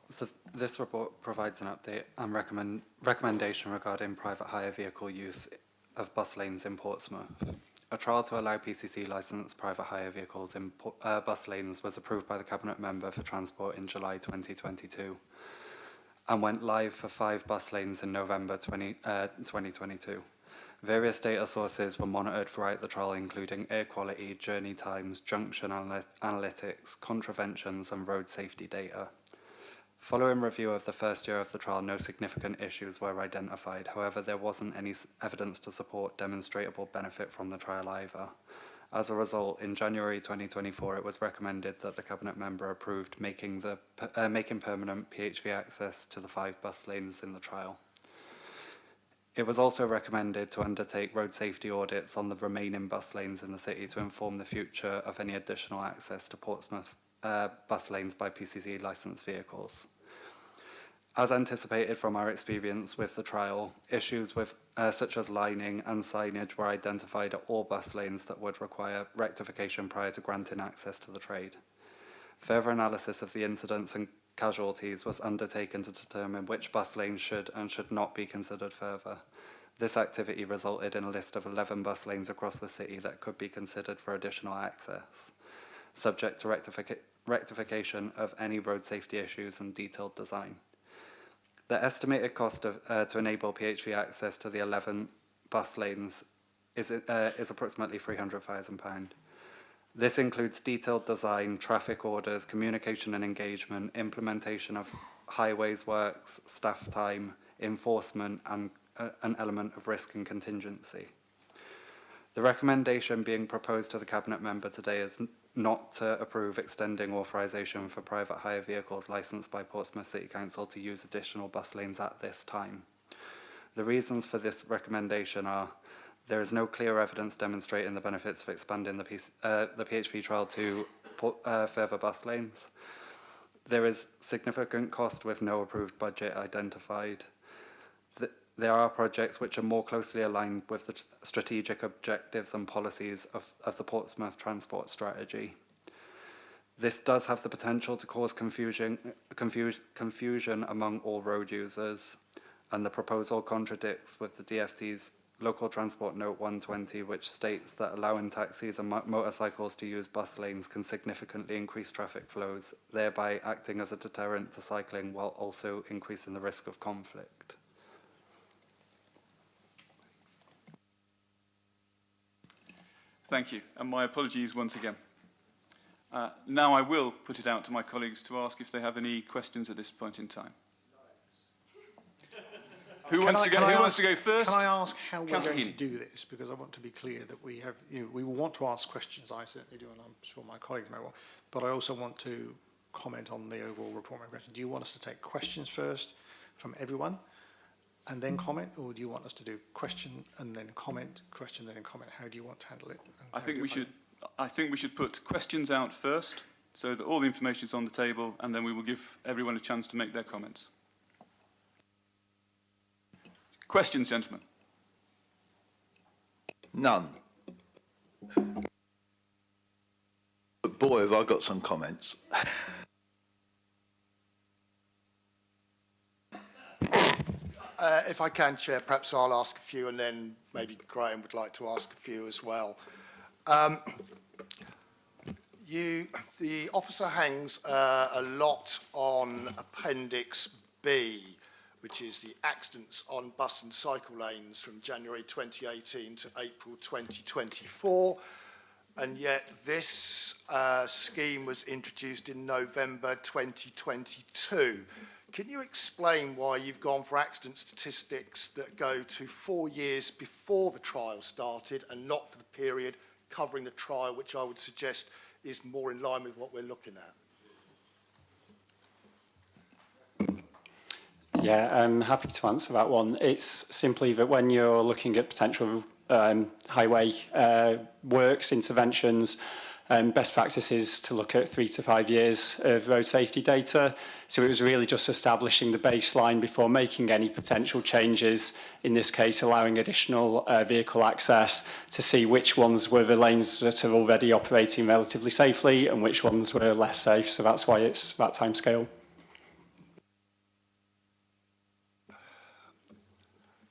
S20: So this report provides an update and recommendation regarding private hire vehicle use of bus lanes in Portsmouth. A trial to allow PCC licensed private hire vehicles in bus lanes was approved by the Cabinet Member for Transport in July 2022 and went live for 5 bus lanes in November 2022. Various data sources were monitored throughout the trial, including air quality, journey times, junction analytics, contraventions and road safety data. Following review of the first year of the trial, no significant issues were identified. However, there wasn't any evidence to support demonstrable benefit from the trial either. As a result, in January 2024, it was recommended that the Cabinet Member approved making permanent PHV access to the 5 bus lanes in the trial. It was also recommended to undertake road safety audits on the remaining bus lanes in the city to inform the future of any additional access to Portsmouth's bus lanes by PCC licensed vehicles. As anticipated from our experience with the trial, issues with such as lining and signage were identified at all bus lanes that would require rectification prior to granting access to the trade. Further analysis of the incidents and casualties was undertaken to determine which bus lanes should and should not be considered further. This activity resulted in a list of 11 bus lanes across the city that could be considered for additional access, subject to rectification of any road safety issues and detailed design. The estimated cost to enable PHV access to the 11 bus lanes is approximately £300,000. This includes detailed design, traffic orders, communication and engagement, implementation of highways works, staff time, enforcement and an element of risk and contingency. The recommendation being proposed to the Cabinet Member today is not to approve extending authorisation for private hire vehicles licensed by Portsmouth City Council to use additional bus lanes at this time. The reasons for this recommendation are there is no clear evidence demonstrating the benefits of expanding the PHV trial to further bus lanes. There is significant cost with no approved budget identified. There are projects which are more closely aligned with the strategic objectives and policies of the Portsmouth Transport Strategy. This does have the potential to cause confusion among all road users, and the proposal contradicts with the DFT's Local Transport Note 120, which states that allowing taxis and motorcycles to use bus lanes can significantly increase traffic flows, thereby acting as a deterrent to cycling while also increasing the risk of conflict.
S1: Thank you, and my apologies once again. Now I will put it out to my colleagues to ask if they have any questions at this point in time. Who wants to go first?
S2: Can I ask how we're
S1: Councillor
S2: going to
S1: Heaney.
S2: do this? Because I want to be clear that we have, we will want to ask questions. I certainly do, and I'm sure my colleagues may well. But I also want to comment on the overall report. Do you want us to take questions first from everyone, and then comment, or do you want us to do question and then comment, question then comment? How do you want to handle it?
S1: I think we should put questions out first, so that all the information is on the table, and then we will give everyone a chance to make their comments. Questions, gentlemen?
S4: None. But boy, have I got some comments.
S3: If I can, Chair, perhaps I'll ask a few and then maybe Graham would like to ask a few as well. The officer hangs a lot on Appendix B, which is the accidents on bus and cycle lanes from January 2018 to April 2024. And yet this scheme was introduced in November 2022. Can you explain why you've gone for accident statistics that go to 4 years before the trial started and not for the period covering the trial, which I would suggest is more in line with what we're looking at?
S15: Yeah, I'm happy to answer that one. It's simply that when you're looking at potential highway works, interventions, best practice is to look at 3 to 5 years of road safety data. So it was really just establishing the baseline before making any potential changes, in this case allowing additional vehicle access, to see which ones were the lanes that are already operating relatively safely and which ones were less safe. So that's why it's that timescale.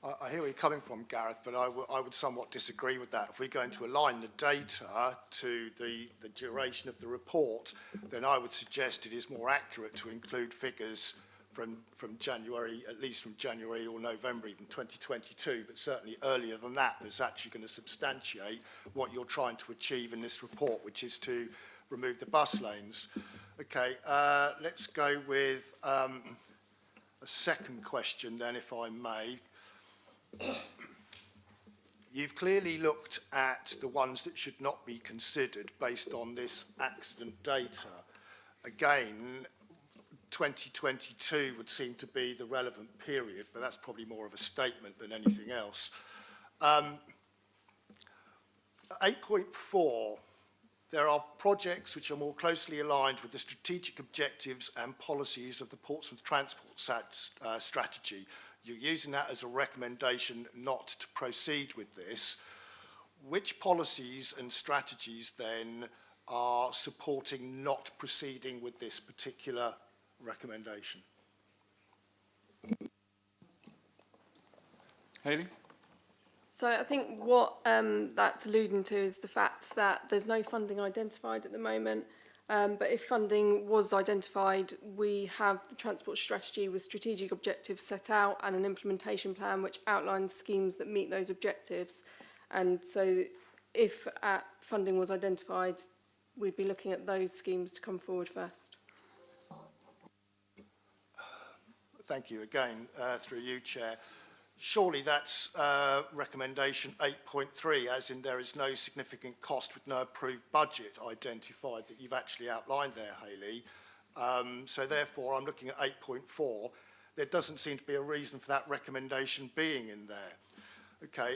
S3: I hear where you're coming from, Gareth, but I would somewhat disagree with that. If we're going to align the data to the duration of the report, then I would suggest it is more accurate to include figures from January, at least from January or November even 2022, but certainly earlier than that, that's actually going to substantiate what you're trying to achieve in this report, which is to remove the bus lanes. Okay, let's go with a second question then, if I may. You've clearly looked at the ones that should not be considered based on this accident data. Again, 2022 would seem to be the relevant period, but that's probably more of a statement than anything else. 8.4, there are projects which are more closely aligned with the strategic objectives and policies of the Portsmouth Transport Strategy. You're using that as a recommendation not to proceed with this. Which policies and strategies then are supporting not proceeding with this particular recommendation?
S1: Hayley?
S14: So I think what that's alluding to is the fact that there's no funding identified at the moment. But if funding was identified, we have the transport strategy with strategic objectives set out and an implementation plan which outlines schemes that meet those objectives. And so if funding was identified, we'd be looking at those schemes to come forward first.
S3: Thank you again, through you, Chair. Surely that's recommendation 8.3, as in there is no significant cost with no approved budget identified that you've actually outlined there, Hayley. So therefore, I'm looking at 8.4. there doesn't seem to be a reason for that recommendation being in there. Okay,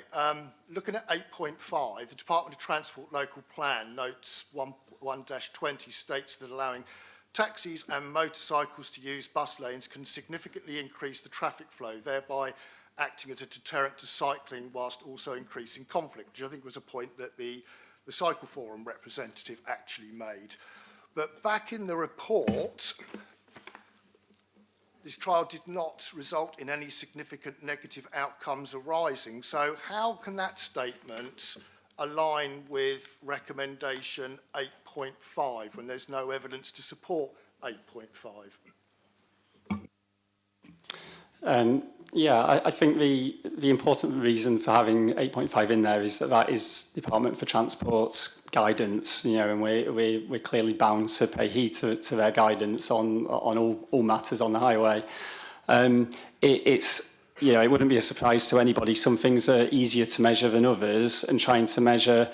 S3: looking at 8.5, the Department of Transport Local Plan notes 1-20 states that allowing taxis and motorcycles to use bus lanes can significantly increase the traffic flow, thereby acting as a deterrent to cycling whilst also increasing conflict, which I think was a point that the Cycle Forum representative actually made. But back in the report, this trial did not result in any significant negative outcomes arising. So how can that statement align with recommendation 8.5 when there's no evidence to support 8.5?
S15: Yeah, I think the important reason for having 8.5 in there is that is Department for Transport's guidance, you know, and we're clearly bound to pay heed to their guidance on all matters on the highway. It's, you know, it wouldn't be a surprise to anybody. Some things are easier to measure than others, and trying to measure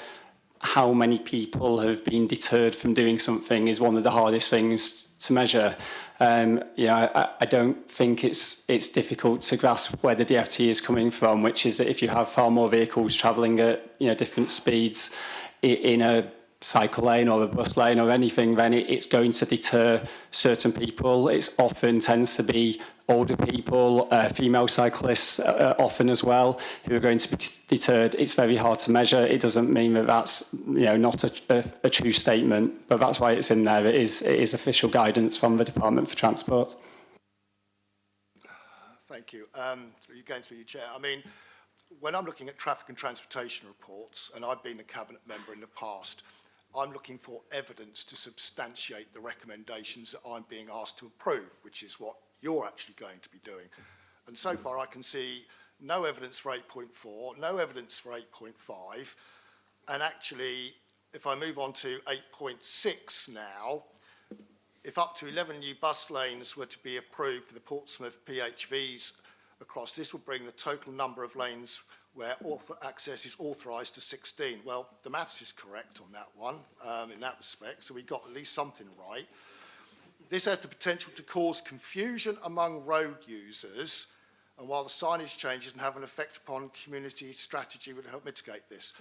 S15: how many people have been deterred from doing something is one of the hardest things to measure. You know, I don't think it's difficult to grasp where the DFT is coming from, which is that if you have far more vehicles travelling at, you know, different speeds in a cycle lane or a bus lane or anything, then it's going to deter certain people. It often tends to be older people, female cyclists often as well, who are going to be deterred. It's very hard to measure. It doesn't mean that that's, you know, not a true statement, but that's why it's in there. It is official guidance from the Department for Transport.
S3: Thank you. You're going through your chair. I mean, when I'm looking at traffic and transportation reports, and I've been a cabinet member in the past, I'm looking for evidence to substantiate the recommendations that I'm being asked to approve, which is what you're actually going to be doing. And so far I can see no evidence for 8.4, no evidence for 8.5, and actually if I move on to 8.6 now, if up to 11 new bus lanes were to be approved for the Portsmouth PHVs across, this will bring the total number of lanes where access is authorised to 16. Well, the maths is correct on that one, in that respect, so we got at least something right. This has the potential to cause confusion among road users, and while the signage changes and have an effect upon community strategy would help mitigate this.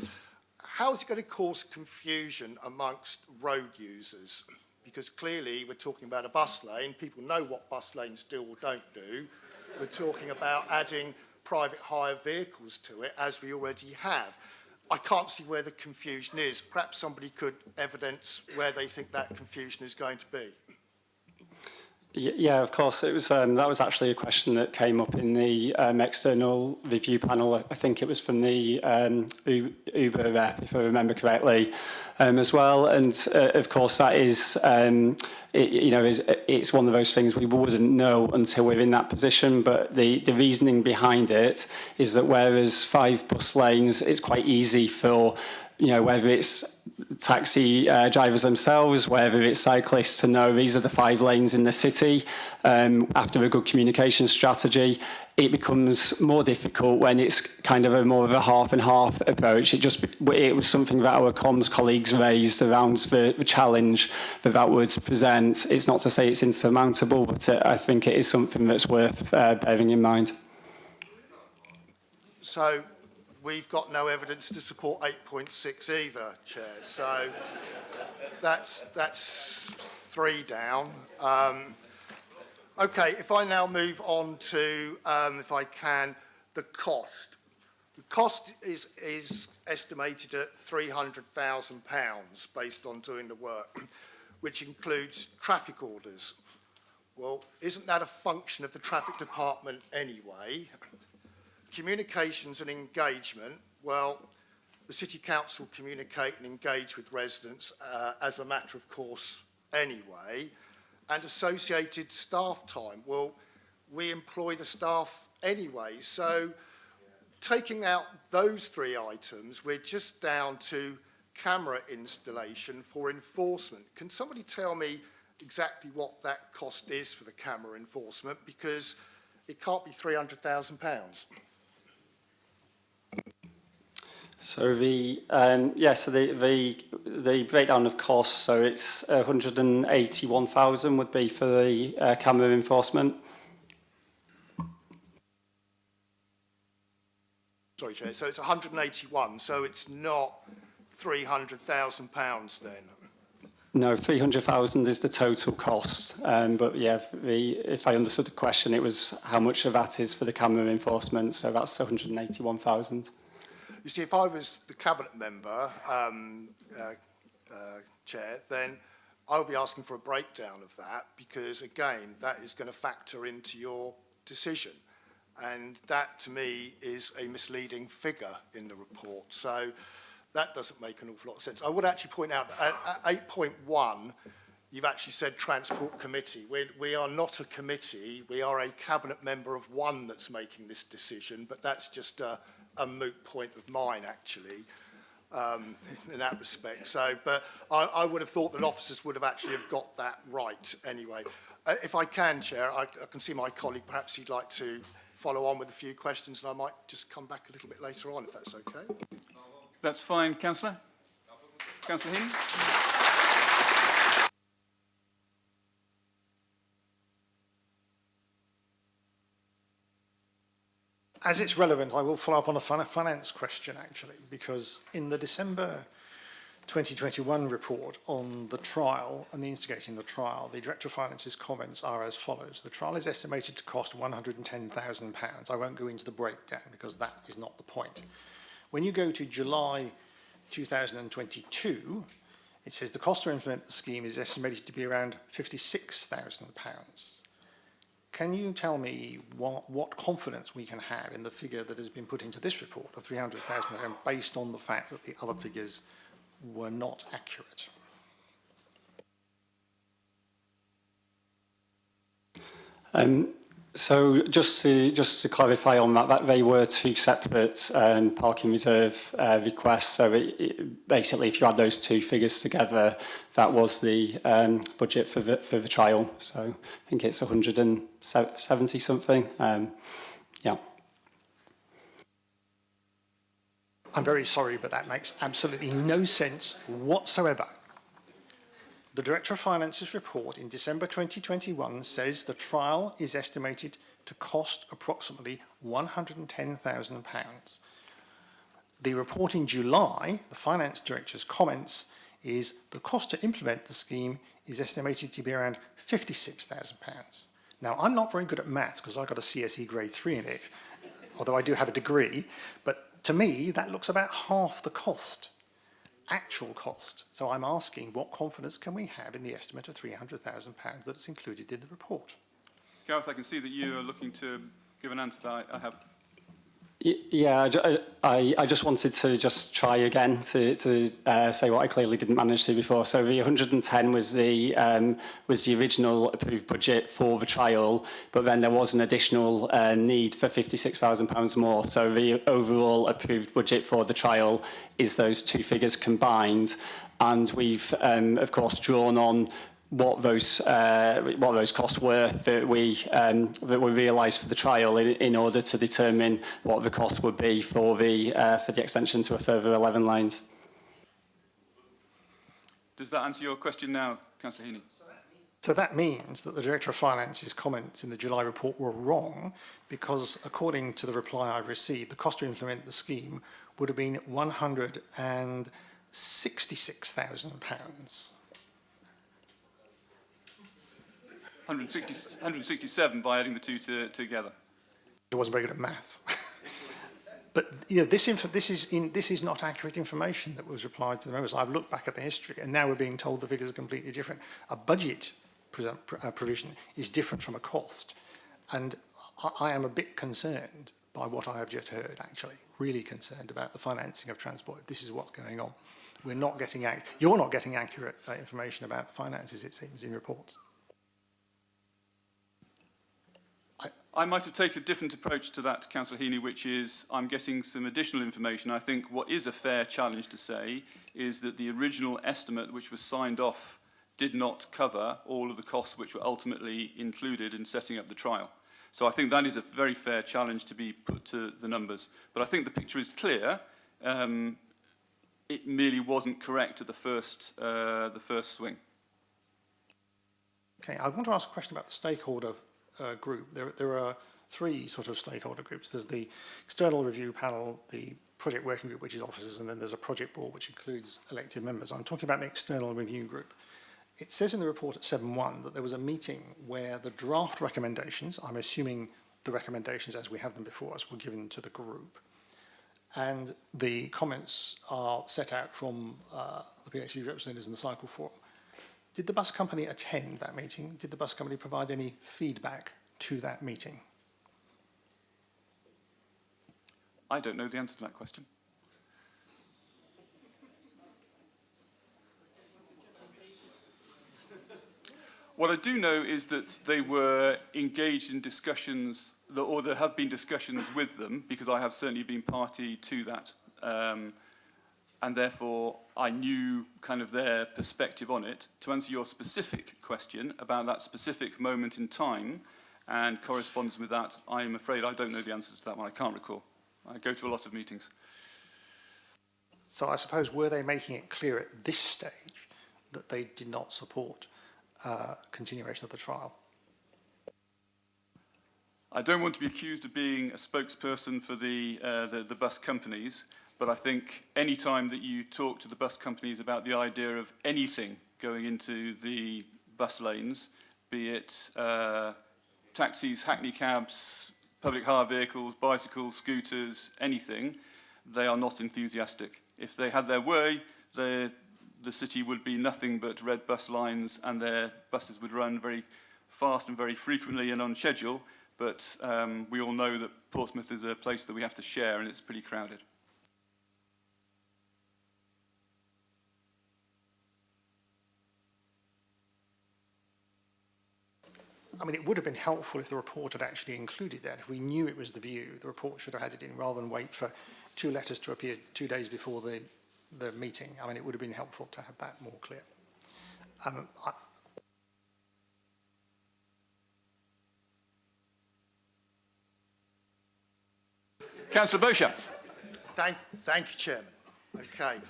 S3: How is it going to cause confusion amongst road users? Because clearly we're talking about a bus lane, people know what bus lanes do or don't do. We're talking about adding private hire vehicles to it, as we already have. I can't see where the confusion is. Perhaps somebody could evidence where they think that confusion is going to be.
S15: Yeah, of course. It was that was actually a question that came up in the external review panel. I think it was from the Uber rep, if I remember correctly, as well. And of course, that is, you know, it's one of those things we wouldn't know until we're in that position. But the reasoning behind it is that whereas 5 bus lanes, it's quite easy for, you know, whether it's taxi drivers themselves, whether it's cyclists, to know these are the 5 lanes in the city. After a good communication strategy, it becomes more difficult when it's kind of more of a half and half approach. It was something that our comms colleagues raised around the challenge that would present. It's not to say it's insurmountable, but I think it is something that's worth bearing in mind.
S3: So we've got no evidence to support 8.6 either, Chair. So that's 3 down. Okay, if I now move on to, if I can, the cost. The cost is estimated at £300,000 based on doing the work, which includes traffic orders. Well, isn't that a function of the traffic department anyway? Communications and engagement, well, the City Council communicate and engage with residents as a matter of course anyway, and associated staff time, well, we employ the staff anyway, so taking out those 3 items, we're just down to camera installation for enforcement. Can somebody tell me exactly what that cost is for the camera enforcement, because it can't be £300,000.
S15: So the breakdown of costs. So it's 181,000 would be for the camera enforcement.
S3: Sorry, Chair. So it's 181. So it's not £300,000 then.
S15: No, 300,000 is the total cost. But yeah, if I understood the question, it was how much of that is for the camera enforcement. So that's 181,000.
S3: You see, if I was the Cabinet member, Chair, then I would be asking for a breakdown of that because, again, that is going to factor into your decision. And that, to me, is a misleading figure in the report. So that doesn't make an awful lot of sense. I would actually point out that at 8.1, you've actually said Transport Committee. We are not a committee. We are a Cabinet member of one that's making this decision, but that's just a moot point of mine, actually, in that respect. So, but I would have thought that officers would have actually have got that right anyway. If I can, Chair, I can see my colleague, perhaps he'd like to follow on with a few questions, and I might just come back a little bit later on, if that's okay.
S1: That's fine, Councillor. Councillor Heaney.
S2: As it's relevant, I will follow up on a finance question, actually, because in the December 2021 report on the trial and the instigating the trial, the Director of Finance's comments are as follows. The trial is estimated to cost £110,000. I won't go into the breakdown because that is not the point. When you go to July 2022, it says the cost to implement the scheme is estimated to be around £56,000. Can you tell me what confidence we can have in the figure that has been put into this report of £300,000 based on the fact that the other figures were not accurate?
S15: So just to clarify on that they were two separate parking reserve requests. So basically, if you add those two figures together, that was the budget for the trial. So I think it's 170 something. Yeah.
S2: I'm very sorry, but that makes absolutely no sense whatsoever. The Director of Finance's report in December 2021 says the trial is estimated to cost approximately £110,000. The report in July, the Finance Director's comments, is the cost to implement the scheme is estimated to be around £56,000. Now, I'm not very good at maths because I got a CSE grade 3 in it, although I do have a degree, but to me, that looks about half the cost. Actual cost. So I'm asking, what confidence can we have in the estimate of £300,000 that is included in the report?
S1: Gareth, I can see that you are looking to give an answer that I have.
S15: Yeah, I just wanted to just try again to say what I clearly didn't manage to before. So the 110 was the original approved budget for the trial, but then there was an additional need for £56,000 more. So the overall approved budget for the trial is those two figures combined, and we've of course drawn on what those costs were that were realised for the trial in order to determine what the cost would be for the extension to a further 11 lanes.
S1: Does that answer your question now, Councillor Heaney?
S2: So that means that the Director of Finance's comments in the July report were wrong because, according to the reply I've received, the cost to implement the scheme would have been £166,000.
S1: 167 by adding the two together.
S2: I wasn't very good at maths. But you know, this is not accurate information that was replied to the members. I've looked back at the history, and now we're being told the figures are completely different. A budget provision is different from a cost, and I am a bit concerned by what I have just heard. Actually, really concerned about the financing of transport. If this is what's going on, you're not getting accurate information about the finances. It seems in reports.
S1: I might have taken a different approach to that, Councillor Heaney, which is I'm getting some additional information. I think what is a fair challenge to say is that the original estimate which was signed off did not cover all of the costs which were ultimately included in setting up the trial. So I think that is a very fair challenge to be put to the numbers. But I think the picture is clear. It merely wasn't correct at the first swing.
S2: Okay, I want to ask a question about the stakeholder group. There are three sort of stakeholder groups. There's the external review panel, the project working group, which is officers, and then there's a project board, which includes elected members. I'm talking about the external review group. It says in the report at 7.1 that there was a meeting where the draft recommendations, I'm assuming the recommendations as we have them before us, were given to the group. And the comments are set out from the PHV representatives in the Cycle Forum. Did the bus company attend that meeting? Did the bus company provide any feedback to that meeting?
S1: I don't know the answer to that question. What I do know is that they were engaged in discussions, or there have been discussions with them, because I have certainly been party to that. And therefore, I knew kind of their perspective on it. To answer your specific question about that specific moment in time and correspondence with that, I'm afraid I don't know the answer to that one. I can't recall. I go to a lot of meetings.
S2: So I suppose, were they making it clear at this stage that they did not support continuation of the trial?
S1: I don't want to be accused of being a spokesperson for the bus companies, but I think any time that you talk to the bus companies about the idea of anything going into the bus lanes, be it taxis, hackney cabs, public hire vehicles, bicycles, scooters, anything, they are not enthusiastic. If they had their way, the city would be nothing but red bus lines, and their buses would run very fast and very frequently and on schedule. But we all know that Portsmouth is a place that we have to share, and it's pretty crowded.
S2: I mean, it would have been helpful if the report had actually included that. If we knew it was the view, the report should have had it in, rather than wait for 2 letters to appear 2 days before the meeting. I mean, it would have been helpful to have that more clear.
S1: Councillor Beauchamp.
S3: Thank you, Chairman. Okay.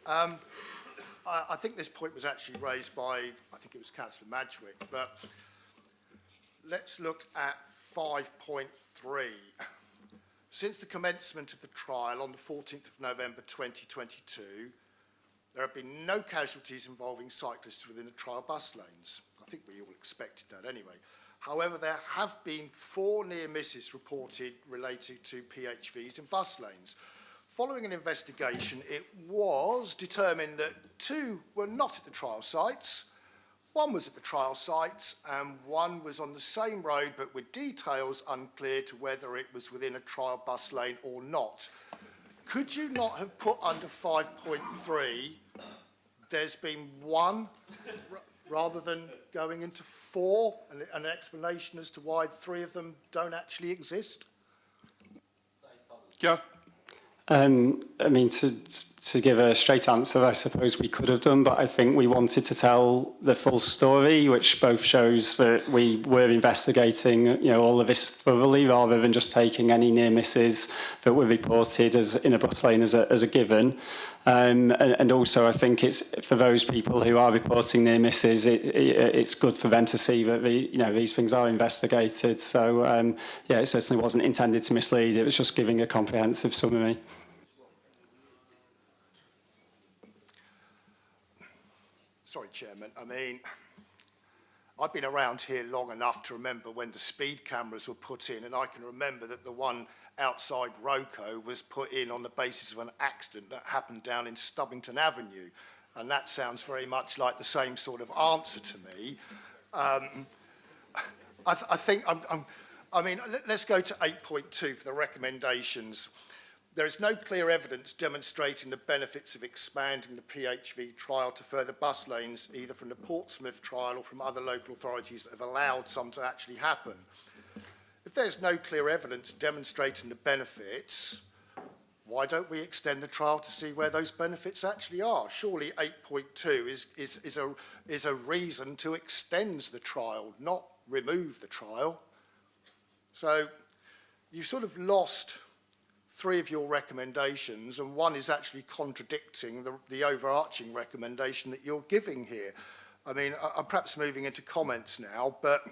S3: I think this point was actually raised by, I think it was Councillor Madgwick, but let's look at 5.3. Since the commencement of the trial on the 14th of November 2022, there have been no casualties involving cyclists within the trial bus lanes. I think we all expected that anyway. However, there have been 4 near misses reported related to PHVs in bus lanes. Following an investigation, it was determined that 2 were not at the trial sites, 1 was at the trial sites, and 1 was on the same road, but with details unclear to whether it was within a trial bus lane or not. Could you not have put under 5.3, there's been 1, rather than going into 4, and an explanation as to why 3 of them don't actually exist?
S1: Gareth?
S15: I mean, to give a straight answer, I suppose we could have done, but I think we wanted to tell the full story, which both shows that we were investigating, all of this thoroughly, rather than just taking any near misses that were reported as in a bus lane as a given. And also, I think it's for those people who are reporting near misses, it's good for them to see that these things are investigated. So it certainly wasn't intended to mislead. It was just giving a comprehensive summary.
S3: Sorry, Chairman. I mean, I've been around here long enough to remember when the speed cameras were put in, and I can remember that the one outside Roco was put in on the basis of an accident that happened down in Stubbington Avenue, and that sounds very much like the same sort of answer to me. I mean, let's go to 8.2 for the recommendations. There is no clear evidence demonstrating the benefits of expanding the PHV trial to further bus lanes, either from the Portsmouth trial or from other local authorities that have allowed some to actually happen. If there's no clear evidence demonstrating the benefits, why don't we extend the trial to see where those benefits actually are? Surely 8.2 is a reason to extend the trial, not remove the trial. So you've sort of lost 3 of your recommendations, and 1 is actually contradicting the overarching recommendation that you're giving here. I mean, I'm perhaps moving into comments now, but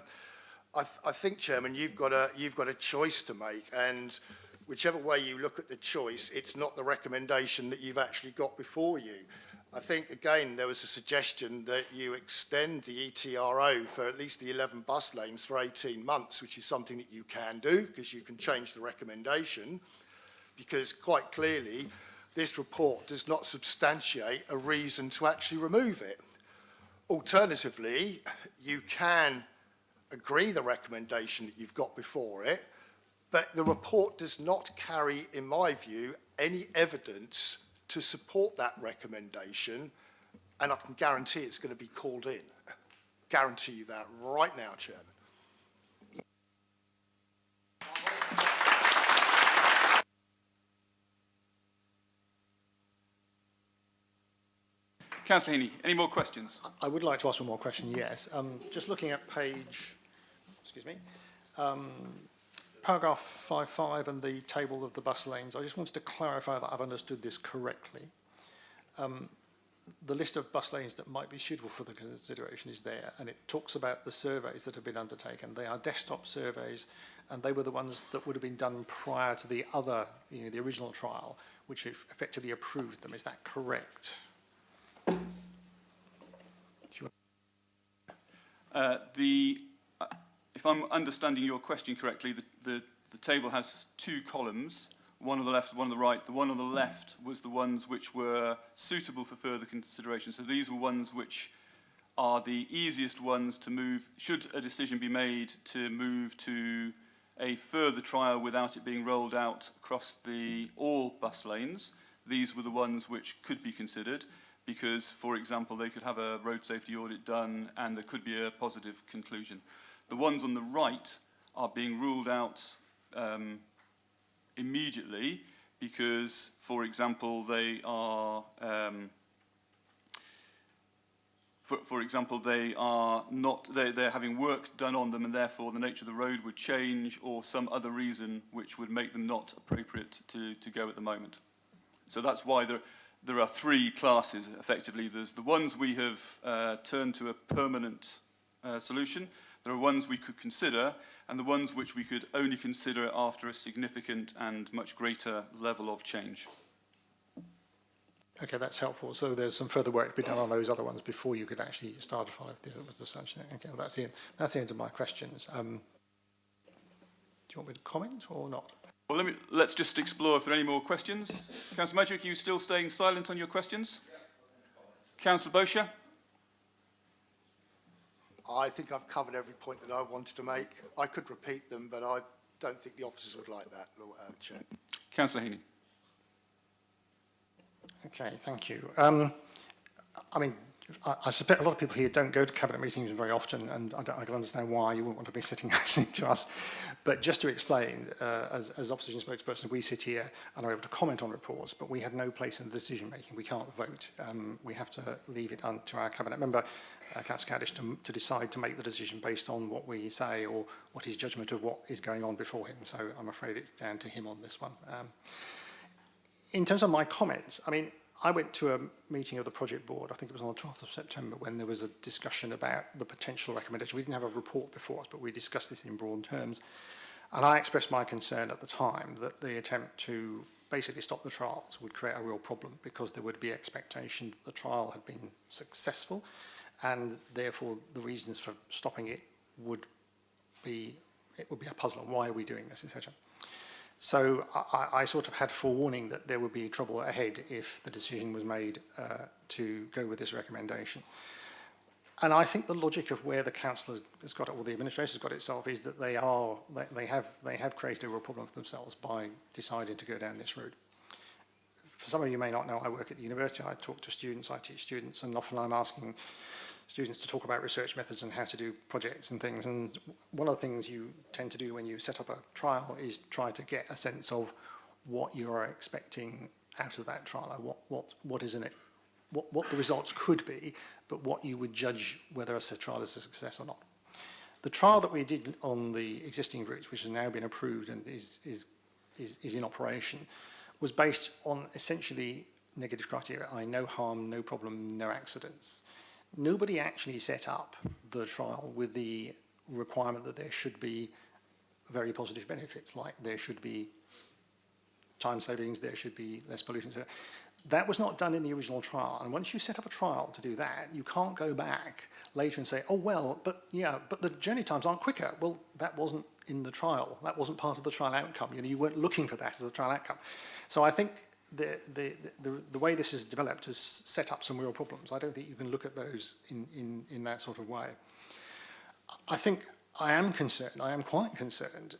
S3: I think, Chairman, you've got a choice to make, and whichever way you look at the choice, it's not the recommendation that you've actually got before you. I think, again, there was a suggestion that you extend the ETRO for at least the 11 bus lanes for 18 months, which is something that you can do, because you can change the recommendation, because quite clearly this report does not substantiate a reason to actually remove it. Alternatively, you can agree the recommendation that you've got before it, but the report does not carry, in my view, any evidence to support that recommendation, and I can guarantee it's going to be called in. Guarantee you that right now, Chairman.
S1: Councillor Heaney, any more questions?
S2: I would like to ask one more question, yes. Just looking at page, excuse me, paragraph 5.5 and the table of the bus lanes, I just wanted to clarify that I've understood this correctly. The list of bus lanes that might be suitable for the consideration is there, and it talks about the surveys that have been undertaken. They are desktop surveys, and they were the ones that would have been done prior to the other, the original trial, which effectively approved them. Is that correct?
S1: If I'm understanding your question correctly, the table has two columns, one on the left, one on the right. The one on the left was the ones which were suitable for further consideration. So these were ones which are the easiest ones to move, should a decision be made to move to a further trial without it being rolled out across all bus lanes. These were the ones which could be considered, because, for example, they could have a road safety audit done and there could be a positive conclusion. The ones on the right are being ruled out immediately because, for example, they are they're having work done on them, and therefore the nature of the road would change, or some other reason which would make them not appropriate to go at the moment. So that's why there are three classes, effectively. There's the ones we have turned to a permanent solution. There are ones we could consider, and the ones which we could only consider after a significant and much greater level of change.
S2: Okay, that's helpful. So there's some further work to be done on those other ones before you could actually start a trial if there was the such thing. Okay, well, that's the end of my questions. Do you want me to comment or not?
S1: Well, let's just explore if there are any more questions. Councillor Madrick, are you still staying silent on your questions? Councillor Bosher?
S3: I think I've covered every point that I wanted to make. I could repeat them, but I don't think the officers would like that, Chair.
S1: Councillor Heaney.
S2: Okay, thank you. I mean, I suspect a lot of people here don't go to cabinet meetings very often, and I can understand why you wouldn't want to be sitting listening to us. But just to explain, as opposition spokesperson, we sit here and are able to comment on reports, but we have no place in the decision making. We can't vote. We have to leave it to our cabinet member, Councillor Caddish, to decide to make the decision based on what we say or what his judgment of what is going on before him. So I'm afraid it's down to him on this one. In terms of my comments, I mean, I went to a meeting of the project board, I think it was on the 12th of September, when there was a discussion about the potential recommendation. We didn't have a report before us, but we discussed this in broad terms. And I expressed my concern at the time that the attempt to basically stop the trials would create a real problem, because there would be expectation that the trial had been successful, and therefore the reasons for stopping it would be a puzzler. Why are we doing this, etc. So I sort of had forewarning that there would be trouble ahead if the decision was made to go with this recommendation. And I think the logic of where the council has got it, or the administration has got itself, is that they have created a real problem for themselves by deciding to go down this route. For some of you may not know, I work at the university. I talk to students, I teach students, and often I'm asking students to talk about research methods and how to do projects and things. And one of the things you tend to do when you set up a trial is try to get a sense of what you are expecting out of that trial, what is in it, what the results could be, but what you would judge whether a trial is a success or not. The trial that we did on the existing routes, which has now been approved and is in operation, was based on essentially negative criteria, i.e. no harm, no problem, no accidents. Nobody actually set up the trial with the requirement that there should be very positive benefits, like there should be time savings, there should be less pollution. So that was not done in the original trial. And once you set up a trial to do that, you can't go back later and say, oh, well, but the journey times aren't quicker. Well, that wasn't in the trial. That wasn't part of the trial outcome. You weren't looking for that as a trial outcome. So I think the way this is developed has set up some real problems. I don't think you can look at those in that sort of way. I think I am quite concerned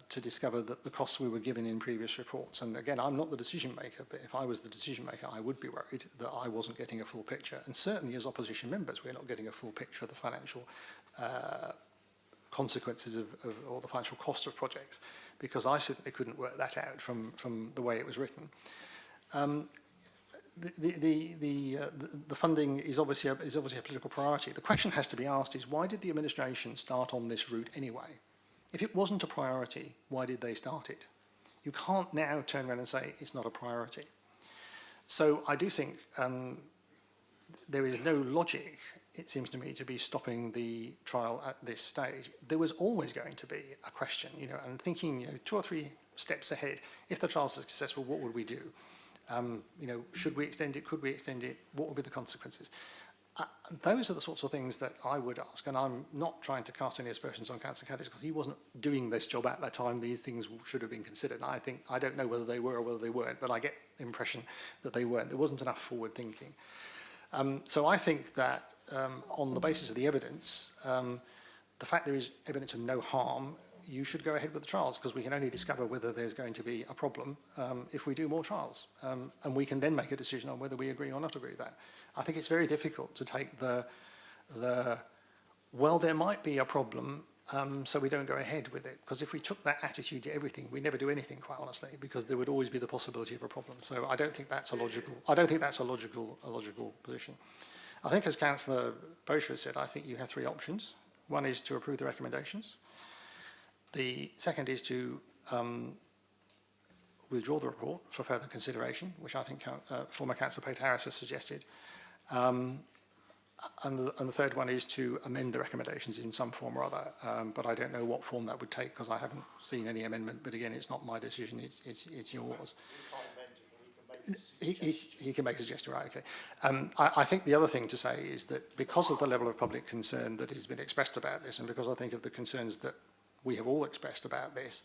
S2: to discover that the costs we were given in previous reports, and again, I'm not the decision maker, but if I was the decision maker, I would be worried that I wasn't getting a full picture. And certainly as opposition members, we're not getting a full picture of the financial consequences of or the financial cost of projects, because I certainly couldn't work that out from the way it was written. The funding is obviously a political priority. The question has to be asked is, why did the administration start on this route anyway? If it wasn't a priority, why did they start it? You can't now turn around and say it's not a priority. So I do think there is no logic, it seems to me, to be stopping the trial at this stage. There was always going to be a question, and thinking, 2 or 3 steps ahead. If the trial's successful, what would we do? Should we extend it? Could we extend it? What would be the consequences? Those are the sorts of things that I would ask, and I'm not trying to cast any aspersions on Councillor Caddis because he wasn't doing this job at that time. These things should have been considered. I don't know whether they were or whether they weren't, but I get the impression that they weren't. There wasn't enough forward thinking. So I think that on the basis of the evidence, the fact there is evidence of no harm, you should go ahead with the trials, because we can only discover whether there's going to be a problem if we do more trials. And we can then make a decision on whether we agree or not agree with that. I think it's very difficult to take well, there might be a problem, so we don't go ahead with it. Because if we took that attitude to everything, we'd never do anything, quite honestly, because there would always be the possibility of a problem. So I don't think that's a logical position. I think, as Councillor Bosher said, I think you have 3 options. One is to approve the recommendations. The second is to withdraw the report for further consideration, which I think former Councillor Pate Harris has suggested. And the third one is to amend the recommendations in some form or other. But I don't know what form that would take, because I haven't seen any amendment. But again, it's not my decision, it's yours. He can make a suggestion, right, okay. I think the other thing to say is that because of the level of public concern that has been expressed about this, and because I think of the concerns that we have all expressed about this,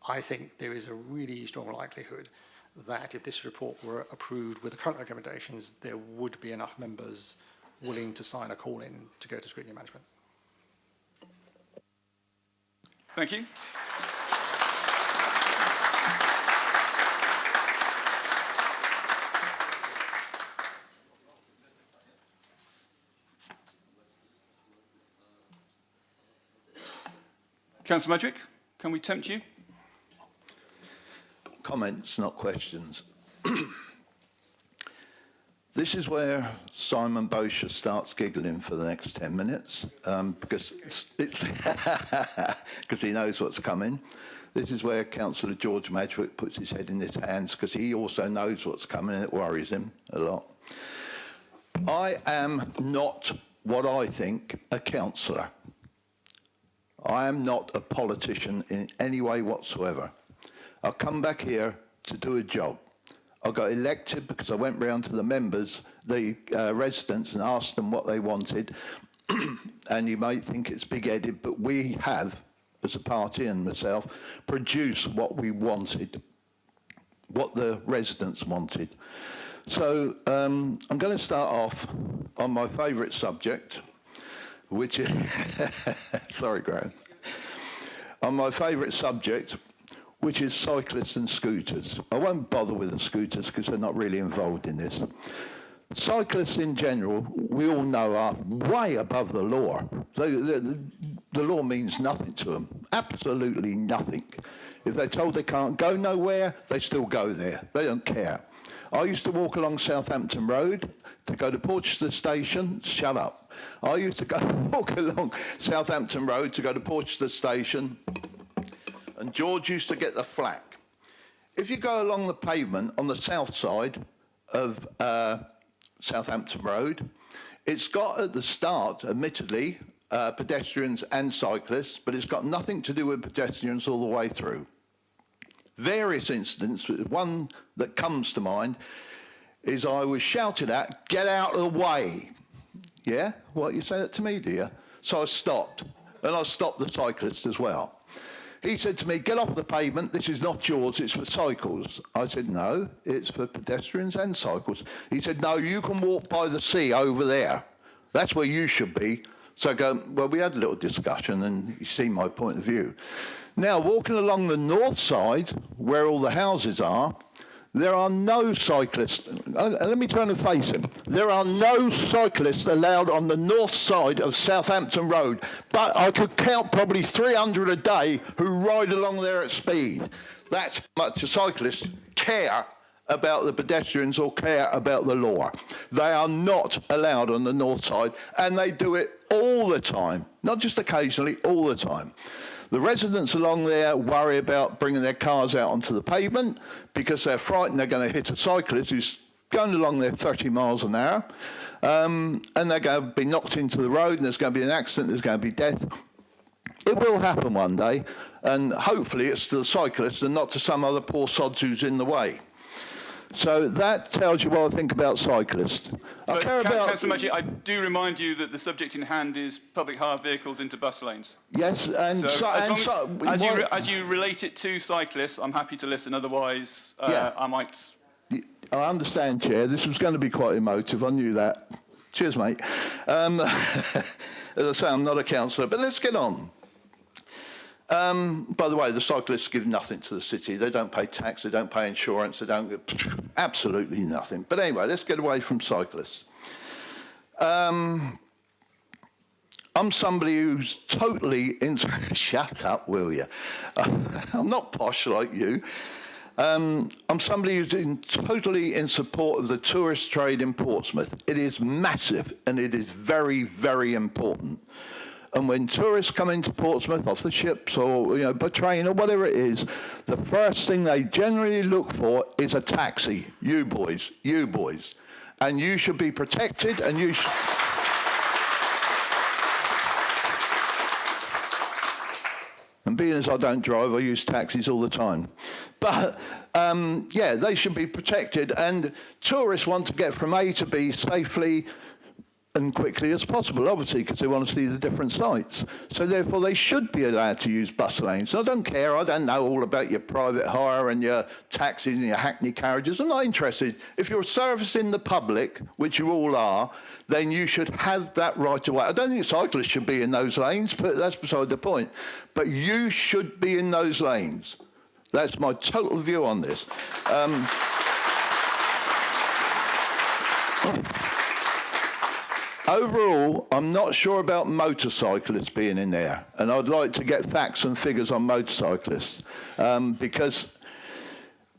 S2: I think there is a really strong likelihood that if this report were approved with the current recommendations, there would be enough members willing to sign a call-in to go to scrutiny management.
S1: Thank you. Councillor Medrick, can we tempt you?
S4: Comments, not questions. This is where Simon Bosher starts giggling for the next 10 minutes because it's because he knows what's coming. This is where Councillor George Medrick puts his head in his hands because he also knows what's coming and it worries him a lot. I am not what I think a councillor. I am not a politician in any way whatsoever. I come back here to do a job. I got elected because I went round to the members, the residents, and asked them what they wanted. And you may think it's big-headed, but we have, as a party and myself, produced what we wanted, what the residents wanted. So I'm going to start off on my favourite subject, which is, sorry, Graham, on my favourite subject, which is cyclists and scooters. I won't bother with the scooters because they're not really involved in this. Cyclists in general, we all know, are way above the law. The law means nothing to them, absolutely nothing. If they're told they can't go nowhere, they still go there. They don't care. I used to walk along Southampton Road to go to Porchester Station. Shut up. I used to go walk along Southampton Road to go to Porchester Station, and George used to get the flack. If you go along the pavement on the south side of Southampton Road, it's got at the start, admittedly, pedestrians and cyclists, but it's got nothing to do with pedestrians all the way through. Various incidents, one that comes to mind is I was shouted at, "Get out of the way." Yeah? What, you say that to me, do you? So I stopped, and I stopped the cyclist as well. He said to me, "Get off the pavement, this is not yours, it's for cycles." I said, "No, it's for pedestrians and cycles." He said, "No, you can walk by the sea over there. That's where you should be." So I go, well, we had a little discussion, and you see my point of view. Now, walking along the north side, where all the houses are, there are no cyclists. Let me turn and face him. There are no cyclists allowed on the north side of Southampton Road, but I could count probably 300 a day who ride along there at speed. That's how much the cyclists care about the pedestrians or care about the law. They are not allowed on the north side, and they do it all the time, not just occasionally, all the time. The residents along there worry about bringing their cars out onto the pavement because they're frightened they're going to hit a cyclist who's going along there 30 miles an hour, and they're going to be knocked into the road, and there's going to be an accident, there's going to be death. It will happen one day, and hopefully it's to the cyclist and not to some other poor sods who's in the way. So that tells you what I think about cyclists. I care about...
S1: Councillor Maggi, I do remind you that the subject in hand is public hire vehicles into bus lanes.
S4: Yes, and
S1: as you relate it to cyclists, I'm happy to listen. Otherwise, I might...
S4: I understand, Chair. This was going to be quite emotive. I knew that. Cheers, mate. As I say, I'm not a councillor, but let's get on. By the way, the cyclists give nothing to the city. They don't pay tax, they don't pay insurance, they don't get absolutely nothing. But anyway, let's get away from cyclists. I'm somebody who's totally into... Shut up, will you? I'm not posh like you. I'm somebody who's totally in support of the tourist trade in Portsmouth. It is massive and it is very, very important. And when tourists come into Portsmouth off the ships or by train or whatever it is, the first thing they generally look for is a taxi. You boys. And you should be protected, and you should... And being as I don't drive, I use taxis all the time. But, yeah, they should be protected. And tourists want to get from A to B safely and quickly as possible, obviously, because they want to see the different sites. So therefore, they should be allowed to use bus lanes. I don't care. I don't know all about your private hire and your taxis and your hackney carriages. I'm not interested. If you're servicing the public, which you all are, then you should have that right away. I don't think cyclists should be in those lanes, but that's beside the point. But you should be in those lanes. That's my total view on this. Overall, I'm not sure about motorcyclists being in there, and I'd like to get facts and figures on motorcyclists, because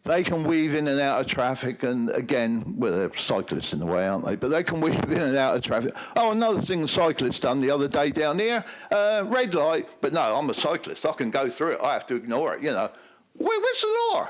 S4: they can weave in and out of traffic, and again, well, they're cyclists in the way, aren't they? But they can weave in and out of traffic. Oh, another thing the cyclist done the other day down here, red light, but no, I'm a cyclist, I can go through it, I have to ignore it, Where's the law?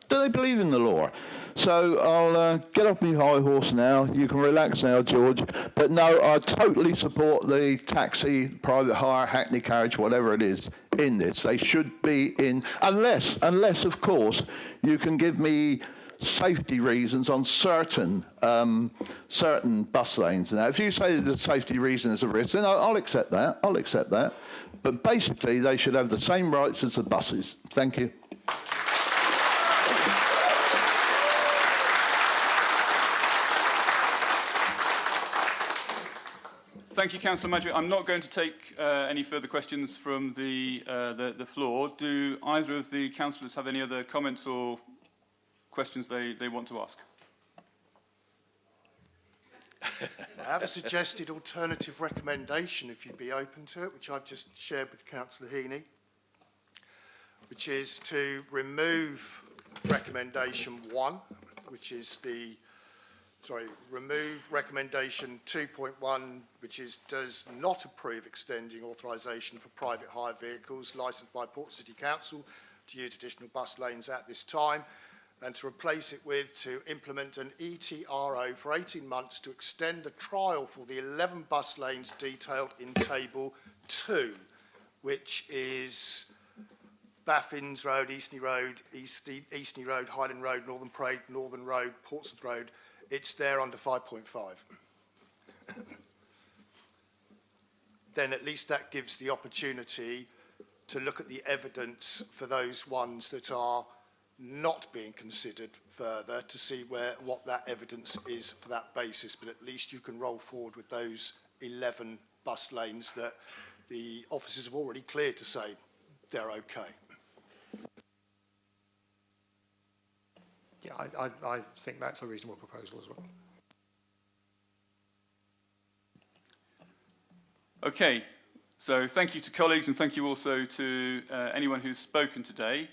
S4: Do they believe in the law? So I'll get off my high horse now. You can relax now, George. But no, I totally support the taxi, private hire, hackney carriage, whatever it is, in this. They should be in, unless, of course, you can give me safety reasons on certain bus lanes. Now, if you say the safety reason is a risk, then I'll accept that. I'll accept that. But basically, they should have the same rights as the buses. Thank you.
S1: Thank you, Councillor Maggi. I'm not going to take any further questions from the floor. Do either of the councillors have any other comments or questions they want to ask?
S3: I have a suggested alternative recommendation, if you'd be open to it, which I've just shared with Councillor Heaney, which is to remove recommendation 1, which is remove recommendation 2.1, which does not approve extending authorisation for private hire vehicles licensed by Port City Council to use additional bus lanes at this time, and to replace it with to implement an ETRO for 18 months to extend the trial for the 11 bus lanes detailed in Table 2, which is Baffins Road, Eastney Road, Eastney Road, Highland Road, Northern Parade, Northern Road, Portsmouth Road. It's there under 5.5. Then at least that gives the opportunity to look at the evidence for those ones that are not being considered further to see what that evidence is for that basis, but at least you can roll forward with those 11 bus lanes that the officers have already cleared to say they're okay.
S2: Yeah, I think that's a reasonable proposal as well.
S1: Okay, so thank you to colleagues and thank you also to anyone who's spoken today.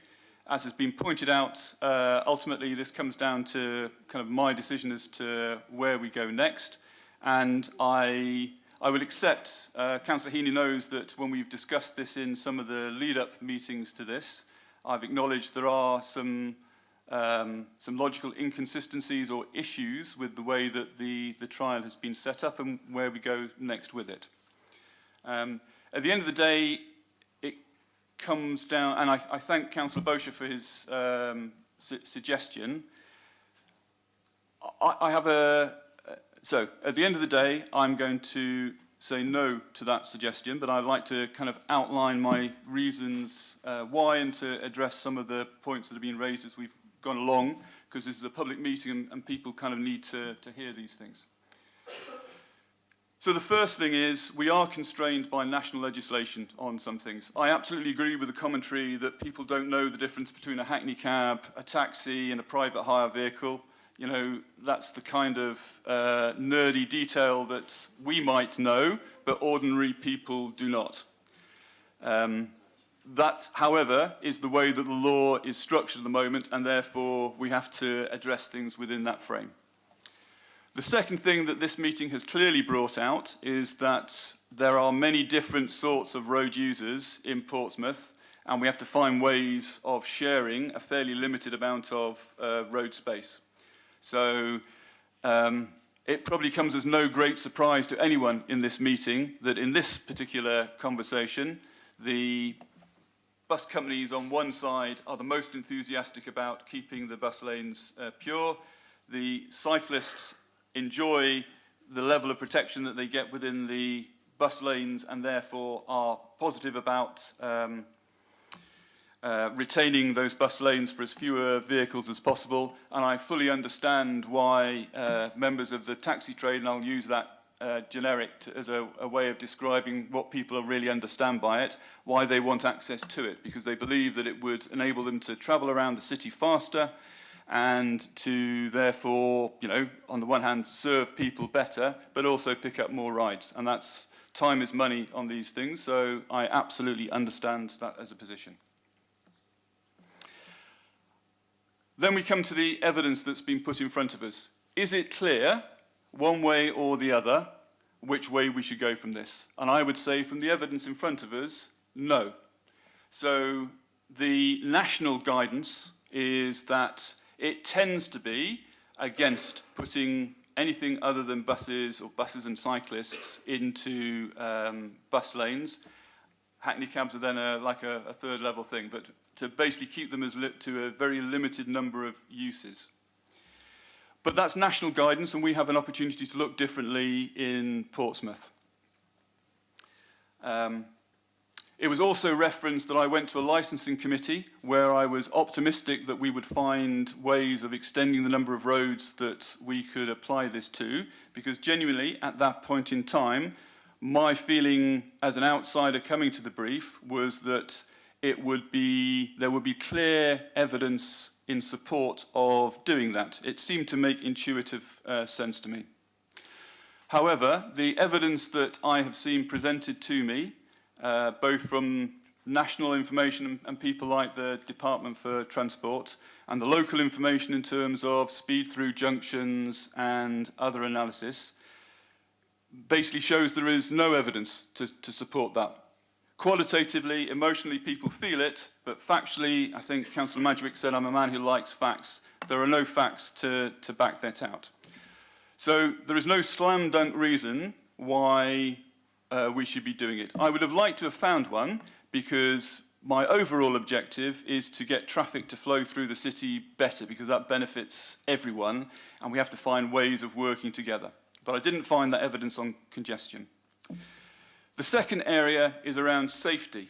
S1: As has been pointed out, ultimately this comes down to kind of my decision as to where we go next. And I will accept, Councillor Heaney knows that when we've discussed this in some of the lead-up meetings to this, I've acknowledged there are some logical inconsistencies or issues with the way that the trial has been set up and where we go next with it. At the end of the day, it comes down, and I thank Councillor Bosher for his suggestion. So at the end of the day, I'm going to say no to that suggestion, but I'd like to kind of outline my reasons why and to address some of the points that have been raised as we've gone along, because this is a public meeting and people kind of need to hear these things. So the first thing is we are constrained by national legislation on some things. I absolutely agree with the commentary that people don't know the difference between a hackney cab, a taxi and a private hire vehicle. You know, that's the kind of nerdy detail that we might know, but ordinary people do not. That, however, is the way that the law is structured at the moment, and therefore we have to address things within that frame. The second thing that this meeting has clearly brought out is that there are many different sorts of road users in Portsmouth, and we have to find ways of sharing a fairly limited amount of road space. So it probably comes as no great surprise to anyone in this meeting that in this particular conversation, the bus companies on one side are the most enthusiastic about keeping the bus lanes pure. The cyclists enjoy the level of protection that they get within the bus lanes and therefore are positive about retaining those bus lanes for as fewer vehicles as possible. And I fully understand why members of the taxi trade, and I'll use that generic as a way of describing what people really understand by it, why they want access to it, because they believe that it would enable them to travel around the city faster and to therefore, you know, on the one hand, serve people better, but also pick up more rides. And that's time is money on these things, so I absolutely understand that as a position. Then we come to the evidence that's been put in front of us. Is it clear, one way or the other, which way we should go from this? And I would say from the evidence in front of us, no. So the national guidance is that it tends to be against putting anything other than buses or buses and cyclists into bus lanes. Hackney cabs are then like a third level thing, but to basically keep them as to a very limited number of uses. But that's national guidance, and we have an opportunity to look differently in Portsmouth. It was also referenced that I went to a licensing committee where I was optimistic that we would find ways of extending the number of roads that we could apply this to, because genuinely at that point in time, my feeling as an outsider coming to the brief was that there would be clear evidence in support of doing that. It seemed to make intuitive sense to me. However, the evidence that I have seen presented to me, both from national information and people like the Department for Transport, and the local information in terms of speed through junctions and other analysis, basically shows there is no evidence to support that. Qualitatively, emotionally, people feel it, but factually, I think Councillor Madgwick said, I'm a man who likes facts. There are no facts to back that out. So there is no slam dunk reason why we should be doing it. I would have liked to have found one, because my overall objective is to get traffic to flow through the city better, because that benefits everyone, and we have to find ways of working together. But I didn't find that evidence on congestion. The second area is around safety.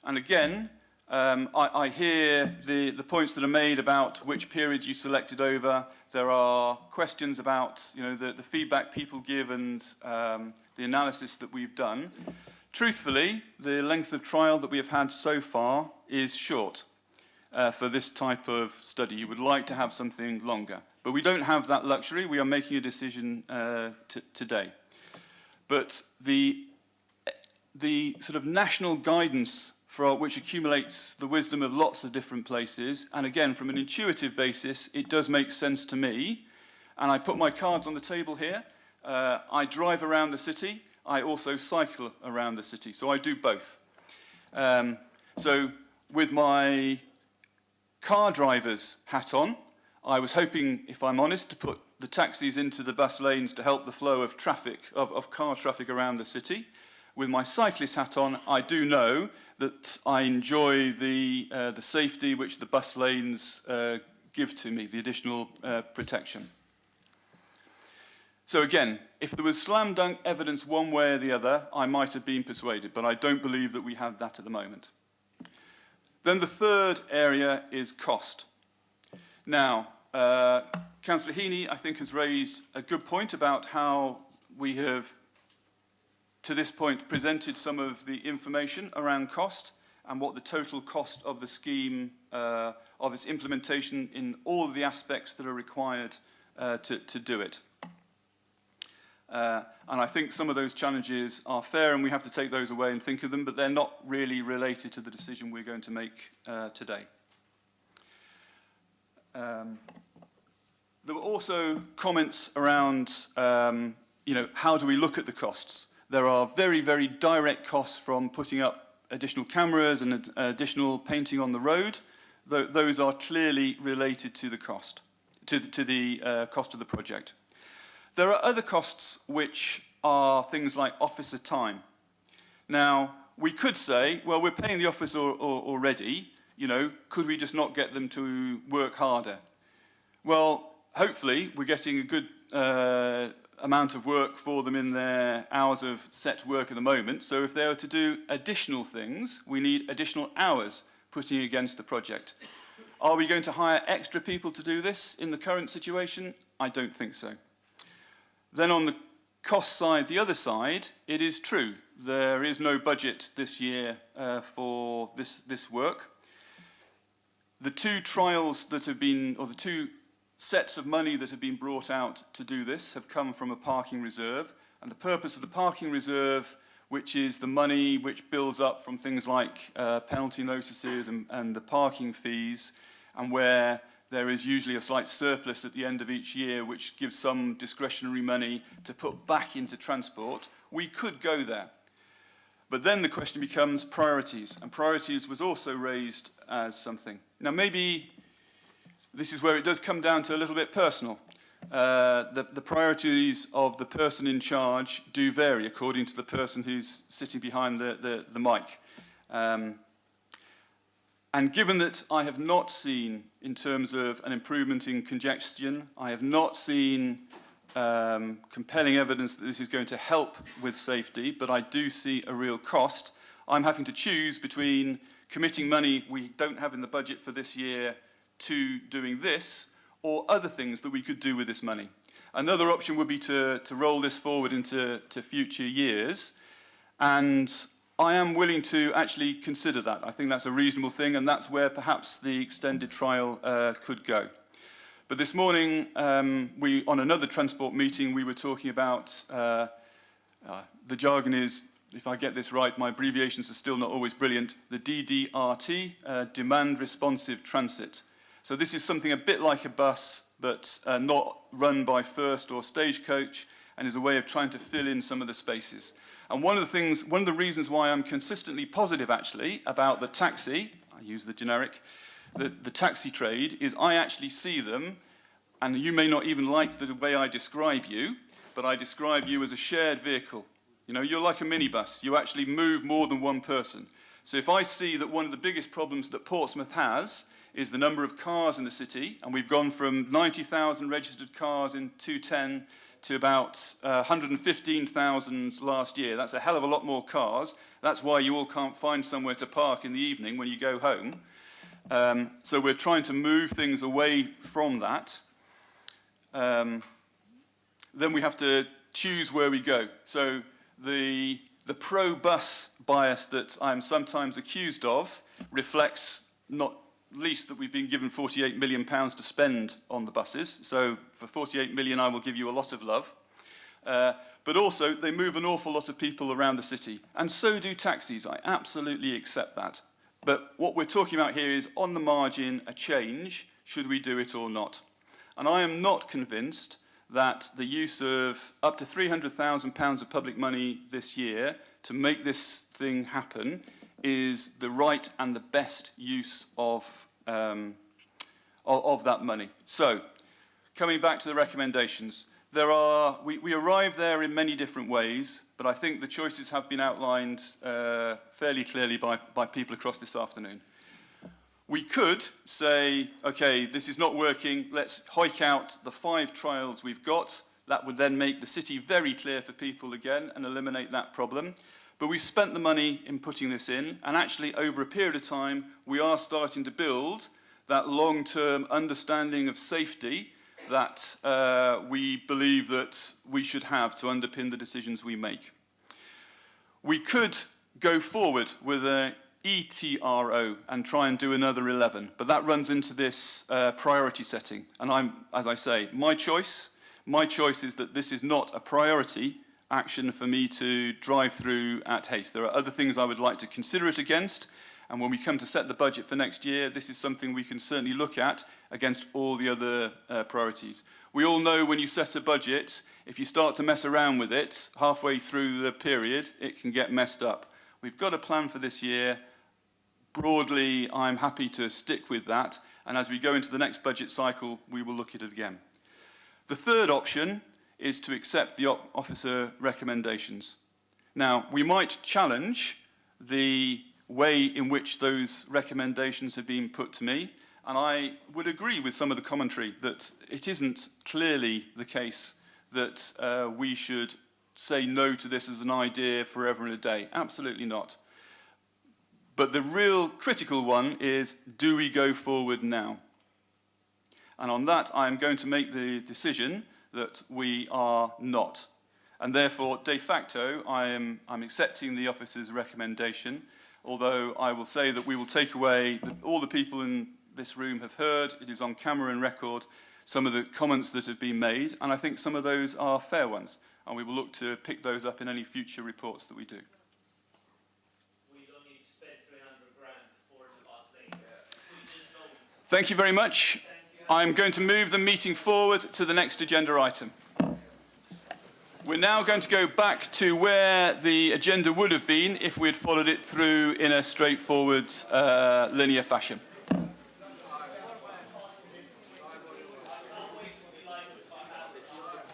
S1: And again, I hear the points that are made about which periods you selected over. There are questions about the feedback people give and the analysis that we've done. Truthfully, the length of trial that we have had so far is short for this type of study. You would like to have something longer. But we don't have that luxury. We are making a decision today. But the sort of national guidance which accumulates the wisdom of lots of different places, and again, from an intuitive basis, it does make sense to me. And I put my cards on the table here. I drive around the city. I also cycle around the city. So I do both. So with my car driver's hat on, I was hoping, if I'm honest, to put the taxis into the bus lanes to help the flow of traffic, of car traffic around the city. With my cyclist hat on, I do know that I enjoy the safety which the bus lanes give to me, the additional protection. So again, if there was slam dunk evidence one way or the other, I might have been persuaded, but I don't believe that we have that at the moment. Then the third area is cost. Now, Councillor Heaney, I think, has raised a good point about how we have, to this point, presented some of the information around cost and what the total cost of the scheme, of its implementation in all of the aspects that are required to do it. And I think some of those challenges are fair, and we have to take those away and think of them, but they're not really related to the decision we're going to make today. There were also comments around, how do we look at the costs? There are very, very direct costs from putting up additional cameras and additional painting on the road. Those are clearly related to the cost, to the cost of the project. There are other costs which are things like officer time. Now, we could say, well, we're paying the officer already, could we just not get them to work harder? Well, hopefully, we're getting a good amount of work for them in their hours of set work at the moment. So if they were to do additional things, we need additional hours putting against the project. Are we going to hire extra people to do this in the current situation? I don't think so. Then on the cost side, the other side, it is true. There is no budget this year for this work. The two trials that have been, or the two sets of money that have been brought out to do this have come from a parking reserve. And the purpose of the parking reserve, which is the money which builds up from things like penalty notices and the parking fees, and where there is usually a slight surplus at the end of each year, which gives some discretionary money to put back into transport, we could go there. But then the question becomes priorities, and priorities was also raised as something. Now maybe this is where it does come down to a little bit personal. The priorities of the person in charge do vary according to the person who's sitting behind the mic. And given that I have not seen, in terms of an improvement in congestion, I have not seen compelling evidence that this is going to help with safety, but I do see a real cost, I'm having to choose between committing money we don't have in the budget for this year to doing this, or other things that we could do with this money. Another option would be to roll this forward into future years, and I am willing to actually consider that. I think that's a reasonable thing, and that's where perhaps the extended trial could go. But this morning, on another transport meeting, we were talking about, the jargon is, if I get this right, my abbreviations are still not always brilliant, the DDRT, Demand Responsive Transit. So this is something a bit like a bus, but not run by First or Stagecoach, and is a way of trying to fill in some of the spaces. And one of the reasons why I'm consistently positive, actually, about the taxi, I use the generic, the taxi trade, is I actually see them, and you may not even like the way I describe you, but I describe you as a shared vehicle. You know, you're like a minibus. You actually move more than one person. So if I see that one of the biggest problems that Portsmouth has is the number of cars in the city, and we've gone from 90,000 registered cars in 2010 to about 115,000 last year. That's a hell of a lot more cars. That's why you all can't find somewhere to park in the evening when you go home. So we're trying to move things away from that. Then we have to choose where we go. So the pro-bus bias that I'm sometimes accused of reflects not least that we've been given £48 million to spend on the buses. So for £48 million, I will give you a lot of love. But also, they move an awful lot of people around the city. And so do taxis. I absolutely accept that. But what we're talking about here is, on the margin, a change. Should we do it or not? And I am not convinced that the use of up to £300,000 of public money this year to make this thing happen is the right and the best use of that money. So, coming back to the recommendations, we arrive there in many different ways, but I think the choices have been outlined fairly clearly by people across this afternoon. We could say, okay, this is not working, let's hike out the 5 trials we've got. That would then make the city very clear for people again and eliminate that problem. But we've spent the money in putting this in, and actually over a period of time, we are starting to build that long-term understanding of safety that we believe that we should have to underpin the decisions we make. We could go forward with a ETRO and try and do another 11, but that runs into this priority setting. And as I say, my choice is that this is not a priority action for me to drive through at haste. There are other things I would like to consider it against, and when we come to set the budget for next year, this is something we can certainly look at against all the other priorities. We all know when you set a budget, if you start to mess around with it halfway through the period, it can get messed up. We've got a plan for this year. Broadly, I'm happy to stick with that, and as we go into the next budget cycle, we will look at it again. The third option is to accept the officer recommendations. Now, we might challenge the way in which those recommendations have been put to me, and I would agree with some of the commentary that it isn't clearly the case that we should say no to this as an idea forever and a day. Absolutely not. But the real critical one is, do we go forward now? And on that, I am going to make the decision that we are not. And therefore, de facto, I'm accepting the officer's recommendation, although I will say that we will take away, all the people in this room have heard, it is on camera and record, some of the comments that have been made, and I think some of those are fair ones, and we will look to pick those up in any future reports that we do. Thank you very much. I'm going to move the meeting forward to the next agenda item. We're now going to go back to where the agenda would have been if we had followed it through in a straightforward, linear fashion.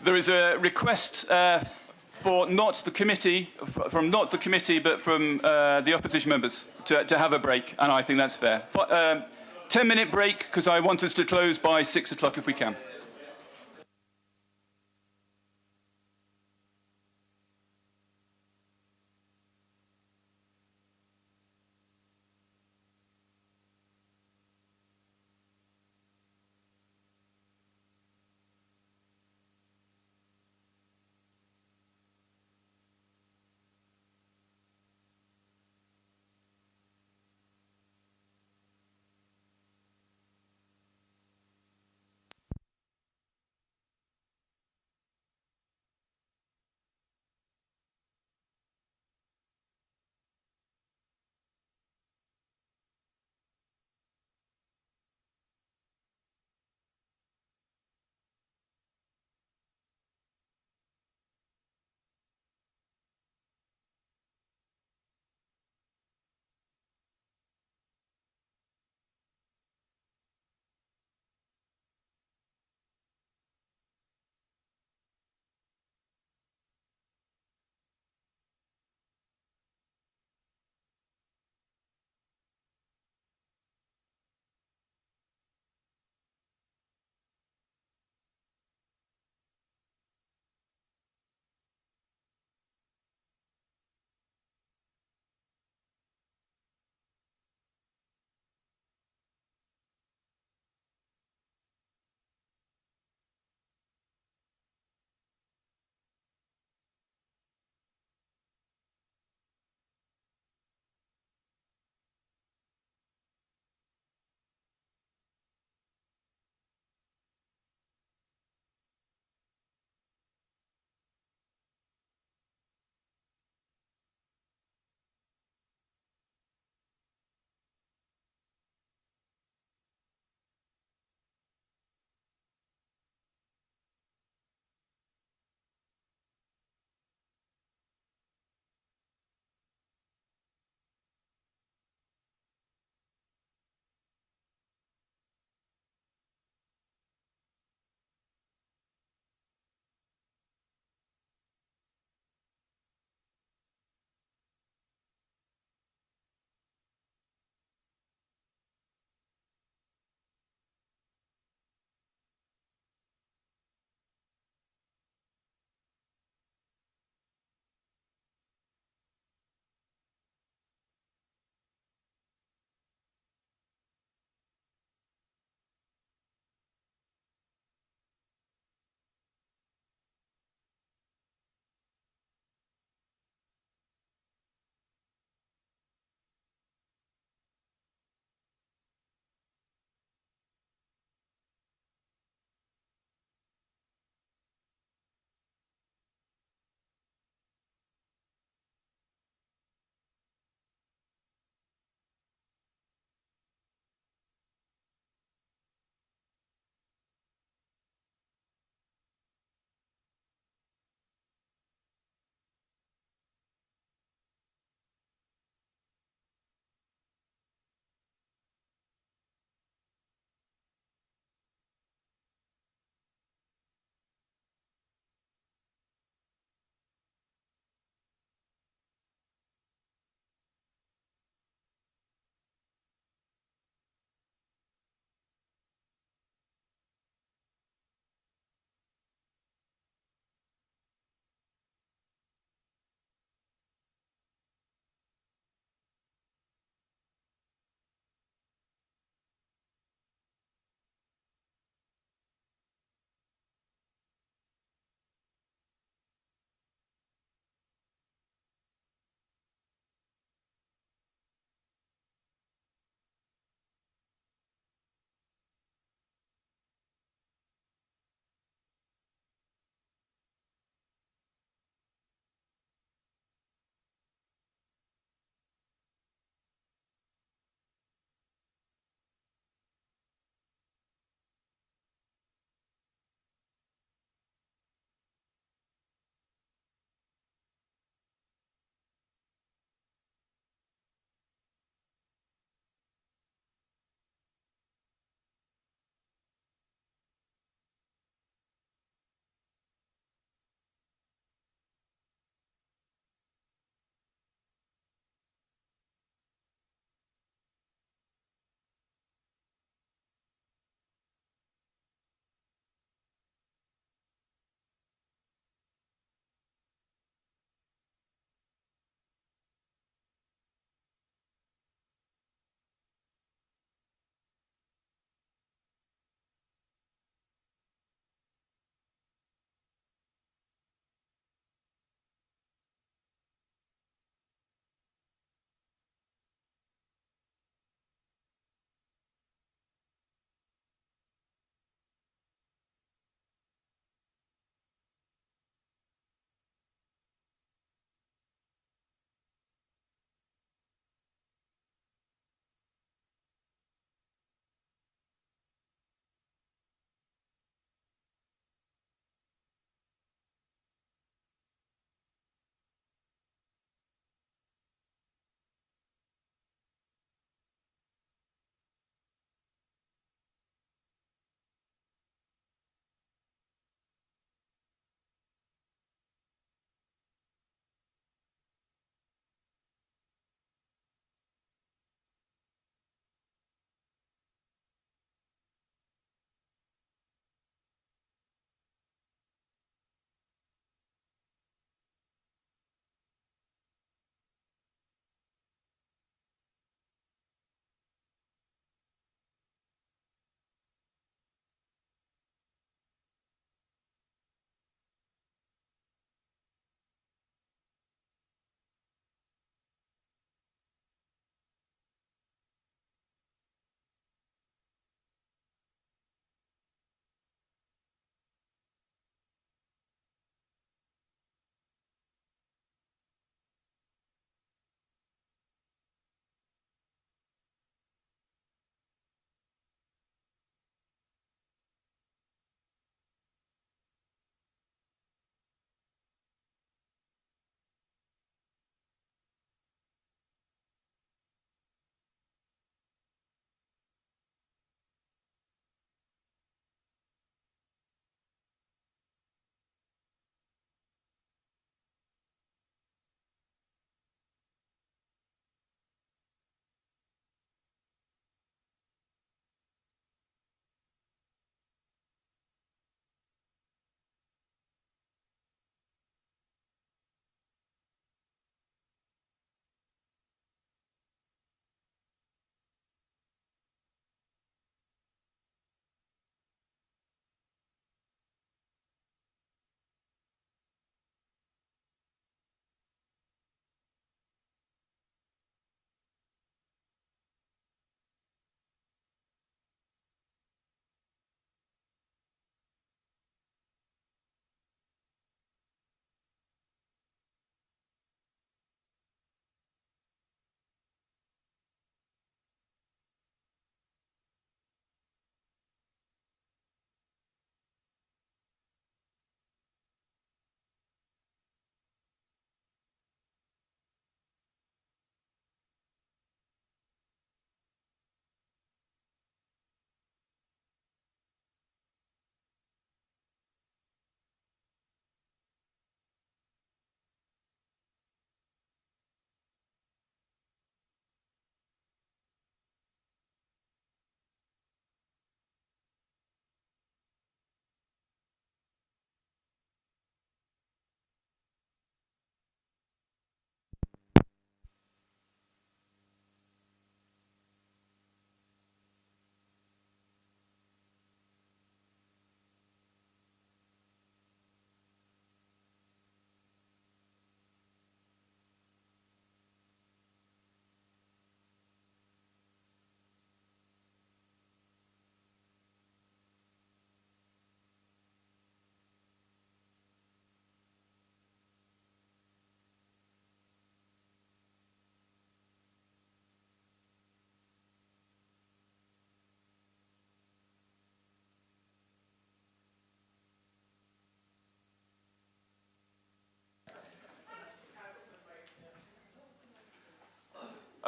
S1: There is a request for not the committee, from not the committee, but from the opposition members to have a break, and I think that's fair. 10-minute break, because I want us to close by 6 o'clock if we can.
S21: Thank you.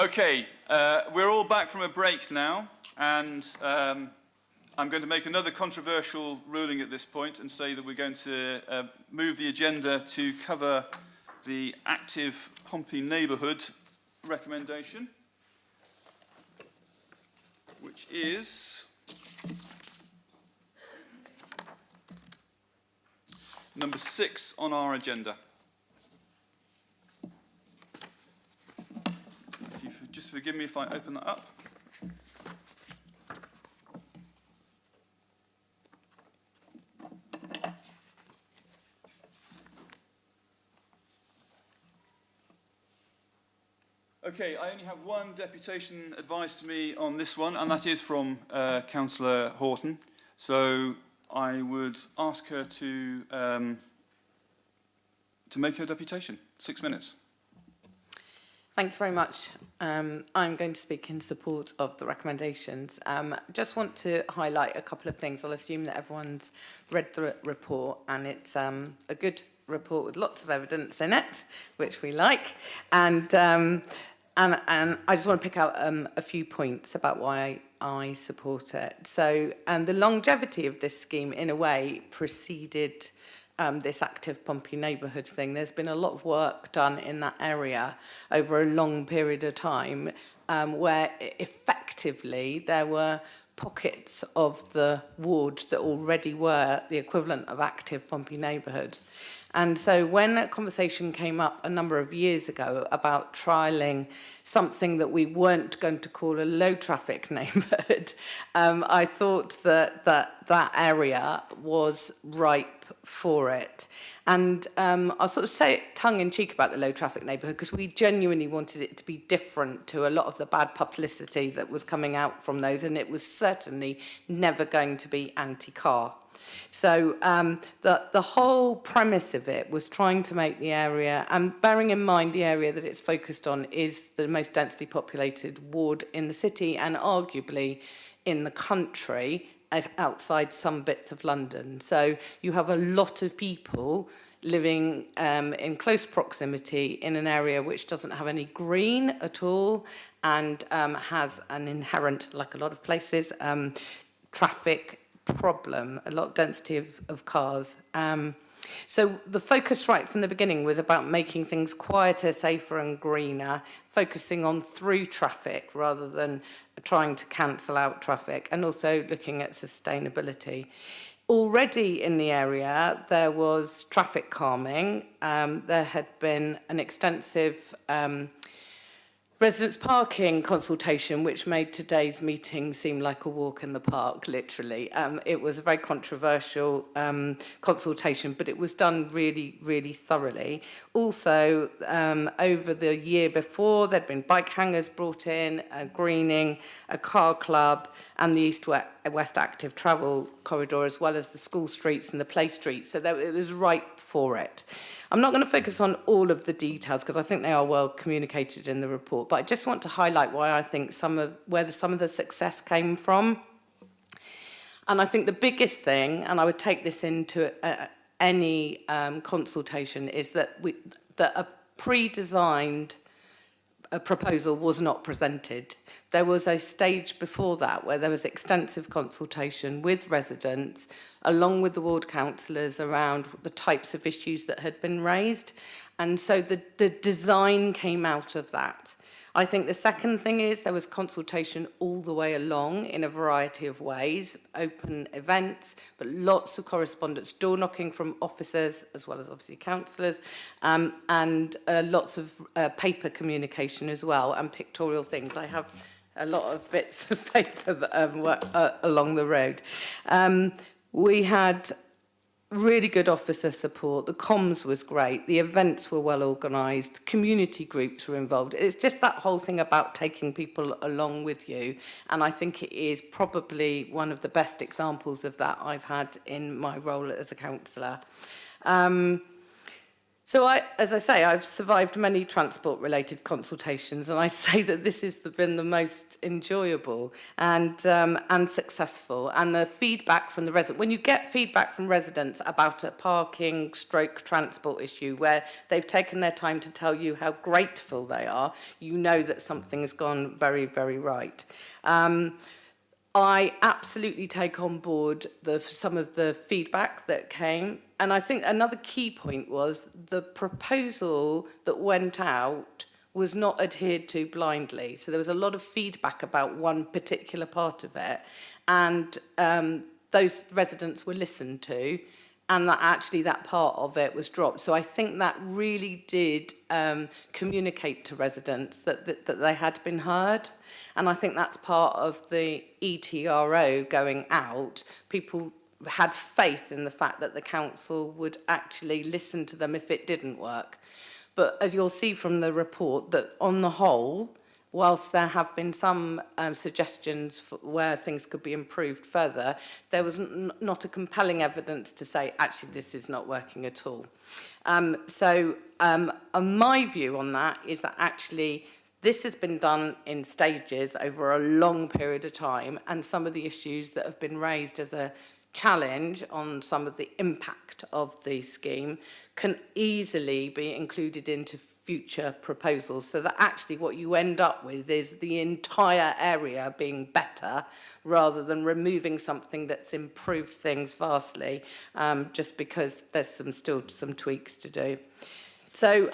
S1: Okay, we're all back from a break now, and I'm going to make another controversial ruling at this point and say that we're going to move the agenda to cover the active Pompey neighbourhood recommendation, which is number 6 on our agenda. If you just forgive me if I open that up. Okay, I only have one deputation advised to me on this one, and that is from Councillor Horton. So I would ask her to make her deputation. 6 minutes.
S10: Thank you very much. I'm going to speak in support of the recommendations. Just want to highlight a couple of things. I'll assume that everyone's read the report, and it's a good report with lots of evidence in it, which we like. And I just want to pick out a few points about why I support it. So the longevity of this scheme, in a way, preceded this active Pompey neighbourhood thing. There's been a lot of work done in that area over a long period of time where effectively there were pockets of the ward that already were the equivalent of active Pompey neighbourhoods. And so when a conversation came up a number of years ago about trialling something that we weren't going to call a low traffic neighbourhood, I thought that area was ripe for it. And I'll sort of say it tongue-in-cheek about the low traffic neighbourhood because we genuinely wanted it to be different to a lot of the bad publicity that was coming out from those, and it was certainly never going to be anti-car. So the whole premise of it was trying to make the area, and bearing in mind the area that it's focused on is the most densely populated ward in the city and arguably in the country outside some bits of London. So you have a lot of people living in close proximity in an area which doesn't have any green at all and has an inherent, like a lot of places, traffic problem, a lot of density of cars. So the focus right from the beginning was about making things quieter, safer and greener, focusing on through traffic rather than trying to cancel out traffic, and also looking at sustainability. Already in the area, there was traffic calming. There had been an extensive residents' parking consultation, which made today's meeting seem like a walk in the park, literally. It was a very controversial consultation, but it was done really, really thoroughly. Also, over the year before, there'd been bike hangers brought in, greening, a car club, and the East-West Active Travel Corridor, as well as the school streets and the play streets. So it was ripe for it. I'm not going to focus on all of the details because I think they are well communicated in the report, but I just want to highlight why I think some of the success came from. And I think the biggest thing, and I would take this into any consultation, is that a pre-designed proposal was not presented. There was a stage before that where there was extensive consultation with residents, along with the ward councillors, around the types of issues that had been raised. And so the design came out of that. I think the second thing is there was consultation all the way along in a variety of ways, open events, but lots of correspondence, door knocking from officers, as well as obviously councillors, and lots of paper communication as well, and pictorial things. I have a lot of bits of paper that along the road. We had really good officer support. The comms was great. The events were well organised. Community groups were involved. It's just that whole thing about taking people along with you. And I think it is probably one of the best examples of that I've had in my role as a councillor. So, as I say, I've survived many transport-related consultations, and I say that this has been the most enjoyable and successful. And the feedback from the residents, when you get feedback from residents about a parking stroke transport issue where they've taken their time to tell you how grateful they are, you know that something has gone very, very right. I absolutely take on board some of the feedback that came. And I think another key point was the proposal that went out was not adhered to blindly. So there was a lot of feedback about one particular part of it. And those residents were listened to, and that actually that part of it was dropped. So I think that really did communicate to residents that they had been heard. And I think that's part of the ETRO going out. People had faith in the fact that the council would actually listen to them if it didn't work. But as you'll see from the report, that on the whole, whilst there have been some suggestions for where things could be improved further, there was not a compelling evidence to say, actually, this is not working at all. My view on that is that actually this has been done in stages over a long period of time, and some of the issues that have been raised as a challenge on some of the impact of the scheme can easily be included into future proposals, so that actually what you end up with is the entire area being better rather than removing something that's improved things vastly, just because there's still some tweaks to do. So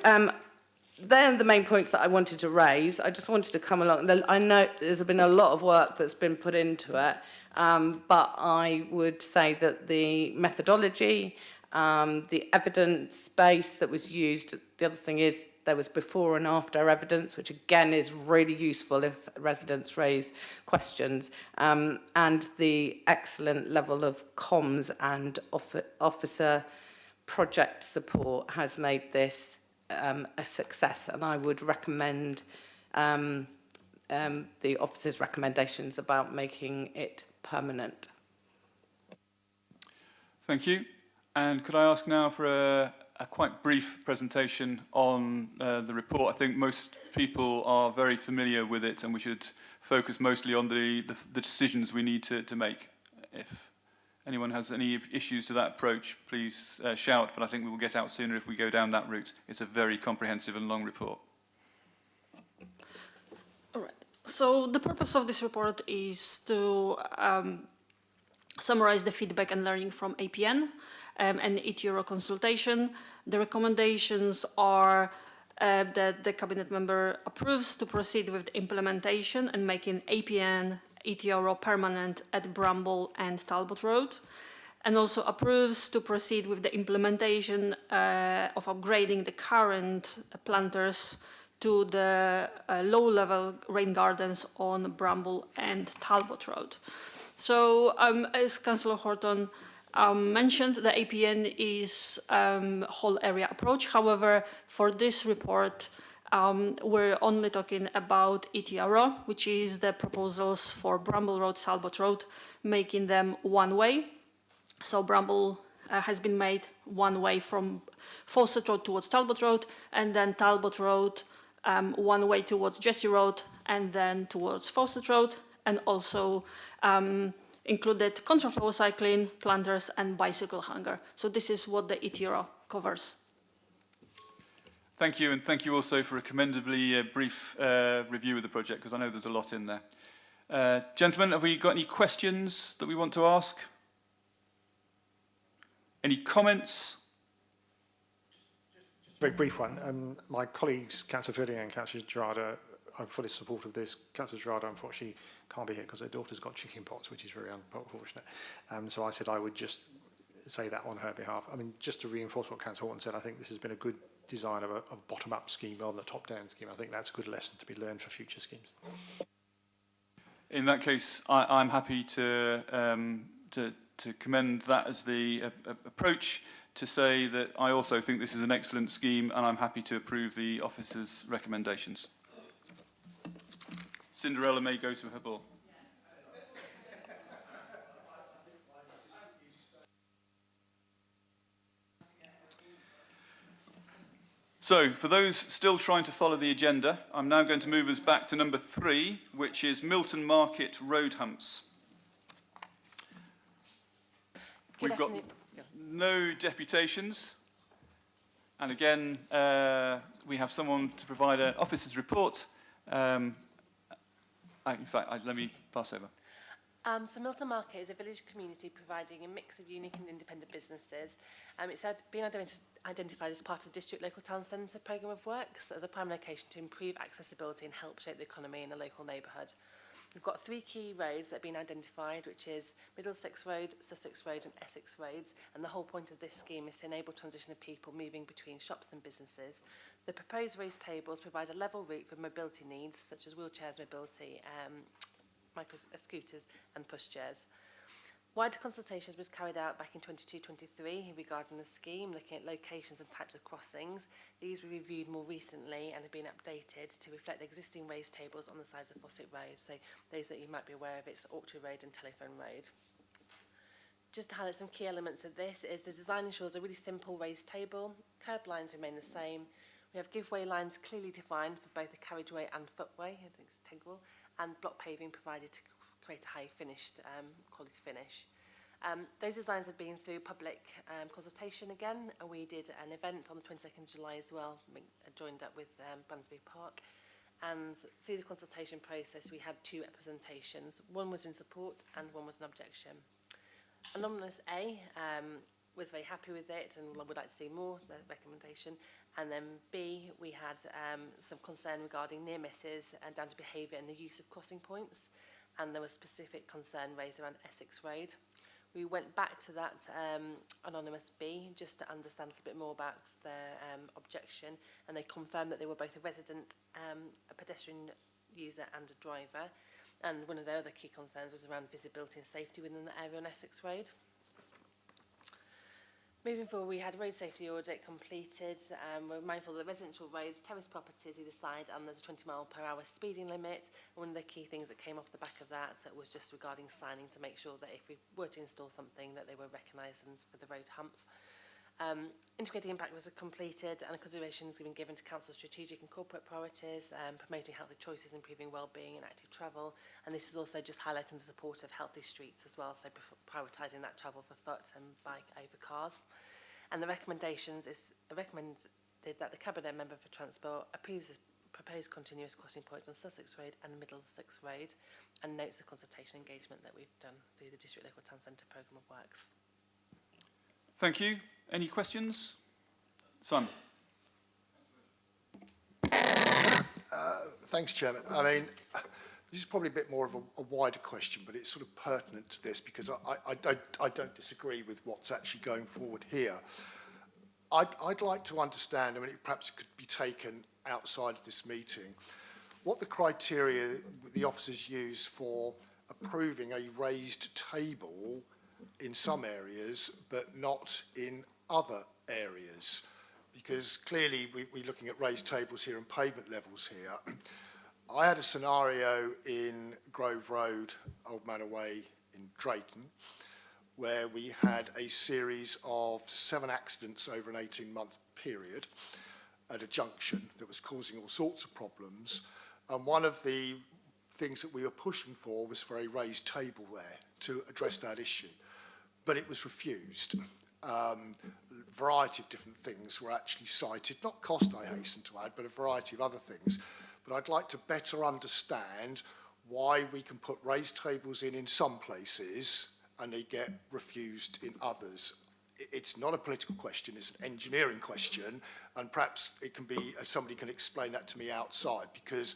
S10: they're the main points that I wanted to raise. I just wanted to come along. I know there's been a lot of work that's been put into it, but I would say that the methodology, the evidence base that was used, the other thing is there was before and after evidence, which again is really useful if residents raise questions, and the excellent level of comms and officer project support has made this a success, and I would recommend the officer's recommendations about making it permanent.
S1: Thank you. And could I ask now for a quite brief presentation on the report? I think most people are very familiar with it, and we should focus mostly on the decisions we need to make. If anyone has any issues to that approach, please shout, but I think we will get out sooner if we go down that route. It's a very comprehensive and long report.
S7: All right. So the purpose of this report is to summarize the feedback and learning from APN and ETRO consultation. The recommendations are that the cabinet member approves to proceed with the implementation and making APN ETRO permanent at Bramble and Talbot Road, and also approves to proceed with the implementation of upgrading the current planters to the low-level rain gardens on Bramble and Talbot Road. So, as Councillor Horton mentioned, the APN is whole area approach. However, for this report, we're only talking about ETRO, which is the proposals for Bramble Road, Talbot Road, making them one-way. So Bramble has been made one-way from Fawcett Road towards Talbot Road, and then Talbot Road one-way towards Jesse Road, and then towards Fawcett Road, and also included contraflow cycling, planters, and bicycle hanger. So this is what the ETRO covers.
S1: Thank you, and thank you also for a commendably brief review of the project, because I know there's a lot in there. Gentlemen, have we got any questions that we want to ask? Any comments?
S2: Just a very brief one. My colleagues, Councillor Ferdinand and Councillor Gerardo, I'm fully supportive of this. Councillor Gerardo, unfortunately, can't be here because her daughter's got chicken pox, which is very unfortunate. So I said I would just say that on her behalf. I mean, just to reinforce what Councillor Horton said, I think this has been a good design of a bottom-up scheme rather than a top-down scheme. I think that's a good lesson to be learned for future schemes.
S1: In that case, I'm happy to commend that as the approach, to say that I also think this is an excellent scheme, and I'm happy to approve the officer's recommendations. Cinderella may go to her ball. So, for those still trying to follow the agenda, I'm now going to move us back to number 3, which is Milton Market road humps.
S21: Good
S1: We've got
S21: afternoon.
S1: no deputations. And again, we have someone to provide an officer's report. In fact, let me pass over.
S21: So Milton Market is a village community providing a mix of unique and independent businesses. It's been identified as part of the District Local Town Centre programme of works as a prime location to improve accessibility and help shape the economy in a local neighbourhood. We've got 3 key roads that have been identified, which is Middlesex Road, Sussex Road and Essex Roads, and the whole point of this scheme is to enable transition of people moving between shops and businesses. The proposed raised tables provide a level route for mobility needs, such as wheelchairs mobility, scooters and pushchairs. Wider consultations was carried out back in 22-23 regarding the scheme, looking at locations and types of crossings. These were reviewed more recently and have been updated to reflect the existing raised tables on the sides of Fossett Road. So those that you might be aware of, it's Orchard Road and Telephone Road. Just to highlight some key elements of this is the design ensures a really simple raised table. Curb lines remain the same. We have giveaway lines clearly defined for both the carriageway and footway, I think it's integral, and block paving provided to create a high finished quality finish. Those designs have been through public consultation again, and we did an event on the 22nd of July as well, joined up with Bransby Park. And through the consultation process, we had 2 representations. One was in support and one was an objection. Anonymous A was very happy with it and would like to see more, the recommendation. And then B, we had some concern regarding near misses and down to behaviour and the use of crossing points. And there was specific concern raised around Essex Road. We went back to that anonymous B just to understand a little bit more about their objection, and they confirmed that they were both a resident, a pedestrian user and a driver. And one of their other key concerns was around visibility and safety within the area on Essex Road. Moving forward, we had a road safety audit completed. We're mindful of the residential roads, terrace properties either side, and there's a 20-mile-per-hour speeding limit. And one of the key things that came off the back of that was just regarding signing to make sure that if we were to install something, that they were recognised for the road humps. Integrated impact was completed, and a consideration has been given to Council's strategic and corporate priorities, promoting healthy choices, improving wellbeing and active travel. And this is also just highlighting the support of healthy streets as well, so prioritising that travel for foot and bike over cars. And the recommendations is recommended that the Cabinet Member for Transport approves the proposed continuous crossing points on Sussex Road and Middlesex Road, and notes the consultation engagement that we've done through the District Local Town Centre programme of works.
S1: Thank you. Any questions? Simon.
S3: Thanks, Chairman. I mean, this is probably a bit more of a wider question, but it's sort of pertinent to this because I don't disagree with what's actually going forward here. I'd like to understand, I mean, perhaps it could be taken outside of this meeting, what the criteria the officers use for approving a raised table in some areas, but not in other areas. Because clearly we're looking at raised tables here and pavement levels here. I had a scenario in Grove Road, Old Manor Way in Drayton, where we had a series of 7 accidents over an 18-month period at a junction that was causing all sorts of problems. And one of the things that we were pushing for was for a raised table there to address that issue. But it was refused. Variety of different things were actually cited, not cost, I hasten to add, but a variety of other things. But I'd like to better understand why we can put raised tables in some places and they get refused in others. It's not a political question, it's an engineering question, and perhaps it can be, somebody can explain that to me outside, because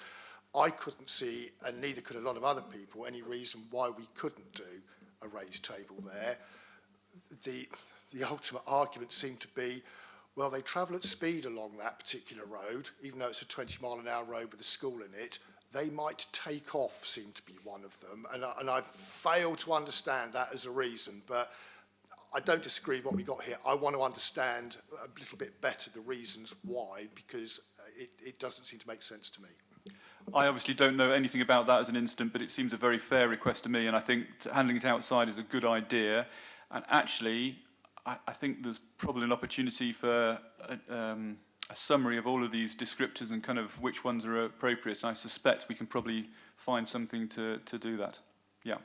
S3: I couldn't see, and neither could a lot of other people, any reason why we couldn't do a raised table there. The ultimate argument seemed to be, well, they travel at speed along that particular road, even though it's a 20-mile-an-hour road with a school in it. They might take off, seemed to be one of them. And I failed to understand that as a reason. But I don't disagree with what we got here. I want to understand a little bit better the reasons why, because it doesn't seem to make sense to me.
S1: I obviously don't know anything about that as an incident, but it seems a very fair request to me, and I think handling it outside is a good idea. And actually, I think there's probably an opportunity for summary of all of these descriptors and kind of which ones are appropriate. I suspect we can probably find something to do that. Yeah.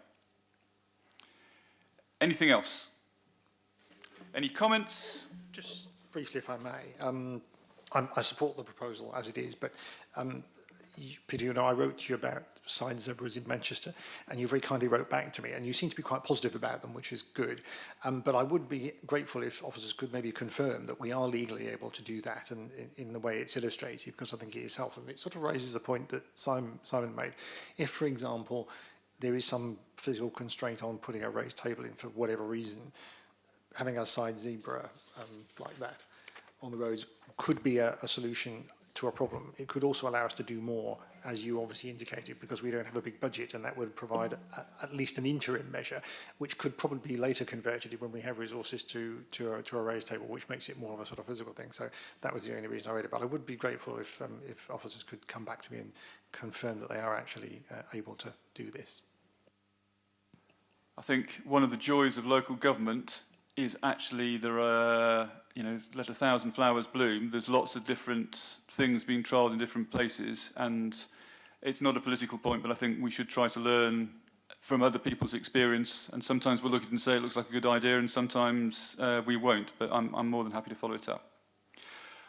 S1: Anything else? Any comments?
S2: Just briefly, if I may. I support the proposal as it is, but Peter, you know, I wrote to you about sign zebras in Manchester, and you very kindly wrote back to me, and you seem to be quite positive about them, which is good. But I would be grateful if officers could maybe confirm that we are legally able to do that, and in the way it's illustrated, because I think it is helpful. It sort of raises the point that Simon made. If, for example, there is some physical constraint on putting a raised table in for whatever reason, having a side zebra like that on the roads could be a solution to a problem. It could also allow us to do more, as you obviously indicated, because we don't have a big budget, and that would provide at least an interim measure, which could probably be later converted when we have resources to a raised table, which makes it more of a sort of physical thing. So that was the only reason I read it. But I would be grateful if officers could come back to me and confirm that they are actually able to do this.
S1: I think one of the joys of local government is actually there are, you know, let 1,000 flowers bloom. There's lots of different things being trialled in different places, and it's not a political point, but I think we should try to learn from other people's experience, and sometimes we'll look at it and say it looks like a good idea, and sometimes we won't, but I'm more than happy to follow it up.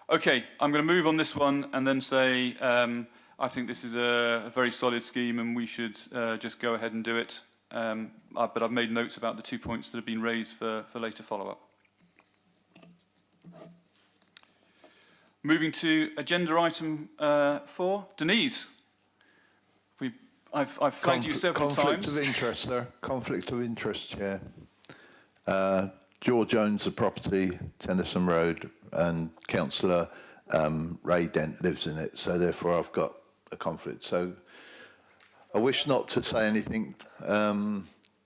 S1: Okay, I'm going to move on this one and then say I think this is a very solid scheme, and we should just go ahead and do it. But I've made notes about the 2 points that have been raised for later follow-up. Moving to agenda item 4, Denise. I've flagged you several times.
S4: Conflict of interest, sir. Conflict of interest, Chair. George owns the property, Tennyson Road, and Councillor Ray Dent lives in it, so therefore I've got a conflict. So I wish not to say anything.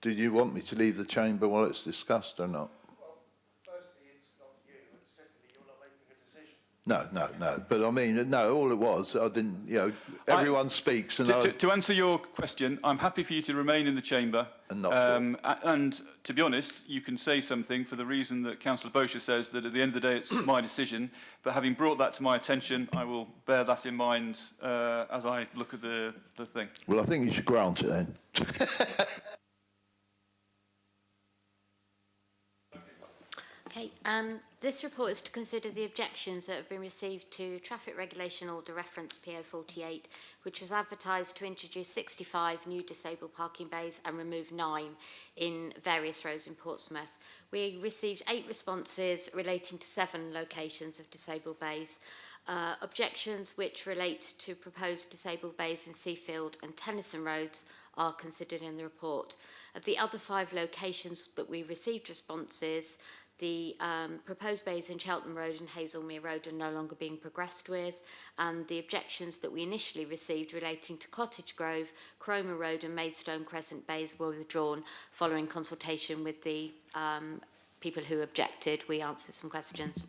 S4: Do you want me to leave the chamber while it's discussed or not?
S3: Well, firstly, it's not you, and secondly, you're not making a decision.
S4: No. But I mean, no, all it was, I didn't, you know, everyone speaks. And
S1: to answer your question, I'm happy for you to remain in the chamber.
S4: And not
S1: and to be honest, you can say something for the reason that Councillor Bosher says that at the end of the day it's my decision. But having brought that to my attention, I will bear that in mind as I look at the thing.
S4: Well, I think you should grant it then.
S5: Okay, this report is to consider the objections that have been received to Traffic Regulation Order Reference PO48, which was advertised to introduce 65 new disabled parking bays and remove 9 in various roads in Portsmouth. We received 8 responses relating to 7 locations of disabled bays. Objections which relate to proposed disabled bays in Seafield and Tennyson roads are considered in the report. Of the other 5 locations that we received responses, the proposed bays in Cheltenham Road and Hazelmere Road are no longer being progressed with, and the objections that we initially received relating to Cottage Grove, Cromer Road and Maidstone Crescent bays were withdrawn following consultation with the people who objected. We answered some questions.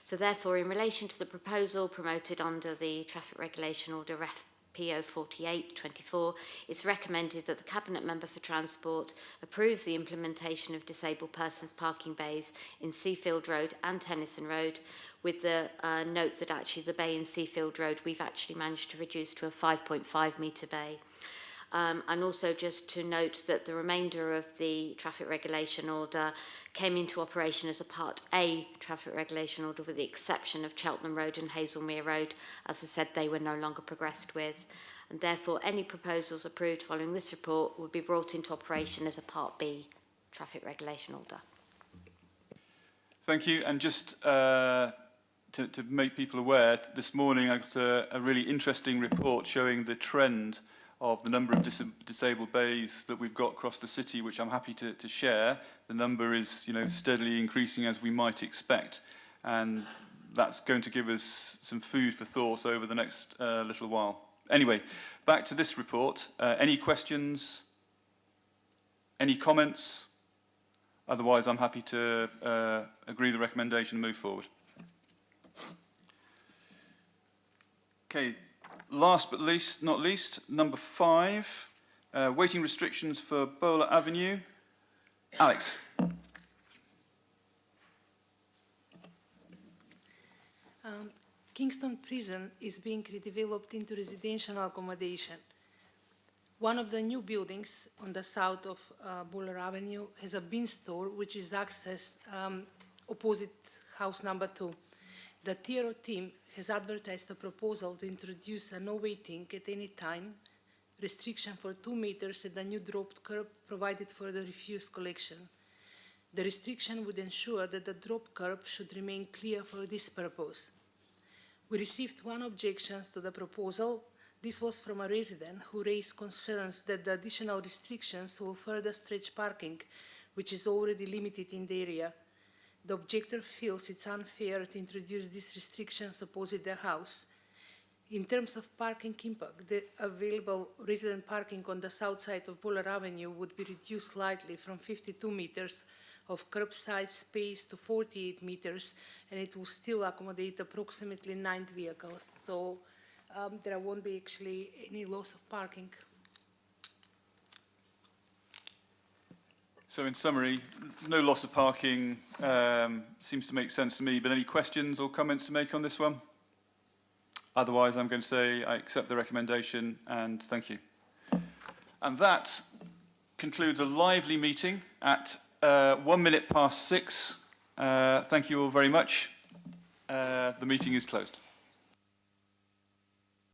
S5: So therefore, in relation to the proposal promoted under the Traffic Regulation Order Ref PO 48/24, it's recommended that the Cabinet Member for Transport approves the implementation of disabled persons parking bays in Seafield Road and Tennyson Road, with the note that actually the bay in Seafield Road we've actually managed to reduce to a 5.5 metre bay. And also just to note that the remainder of the traffic regulation order came into operation as a Part A traffic regulation order, with the exception of Cheltenham Road and Hazelmere Road. As I said, they were no longer progressed with, and therefore any proposals approved following this report would be brought into operation as a Part B traffic regulation order.
S1: Thank you. And just to make people aware, this morning I got a really interesting report showing the trend of the number of disabled bays that we've got across the city, which I'm happy to share. The number is, you know, steadily increasing as we might expect, and that's going to give us some food for thought over the next little while. Anyway, back to this report. Any questions? Any comments? Otherwise, I'm happy to agree the recommendation and move forward. Okay. Last but not least, number 5, waiting restrictions for Bowler Avenue. Alex.
S6: Kingston Prison is being redeveloped into residential accommodation. One of the new buildings on the south of Buller Avenue has a bin store which is accessed opposite house number 2. The TRO team has advertised a proposal to introduce a no waiting at any time restriction for 2 meters at the new dropped curb provided for the refuse collection. The restriction would ensure that the drop curb should remain clear for this purpose. We received 1 objection to the proposal. This was from a resident who raised concerns that the additional restrictions will further stretch parking, which is already limited in the area. The objector feels it's unfair to introduce these restrictions opposite the house. In terms of parking impact, the available resident parking on the south side of Buller Avenue would be reduced slightly from 52 meters of curbside space to 48 meters, and it will still accommodate approximately 9 vehicles. So there won't be actually any loss of parking.
S1: So in summary, no loss of parking seems to make sense to me, but any questions or comments to make on this one? Otherwise, I'm going to say I accept the recommendation and thank you. And that concludes a lively meeting at 1 minute past 6. Thank you all very much. The meeting is closed.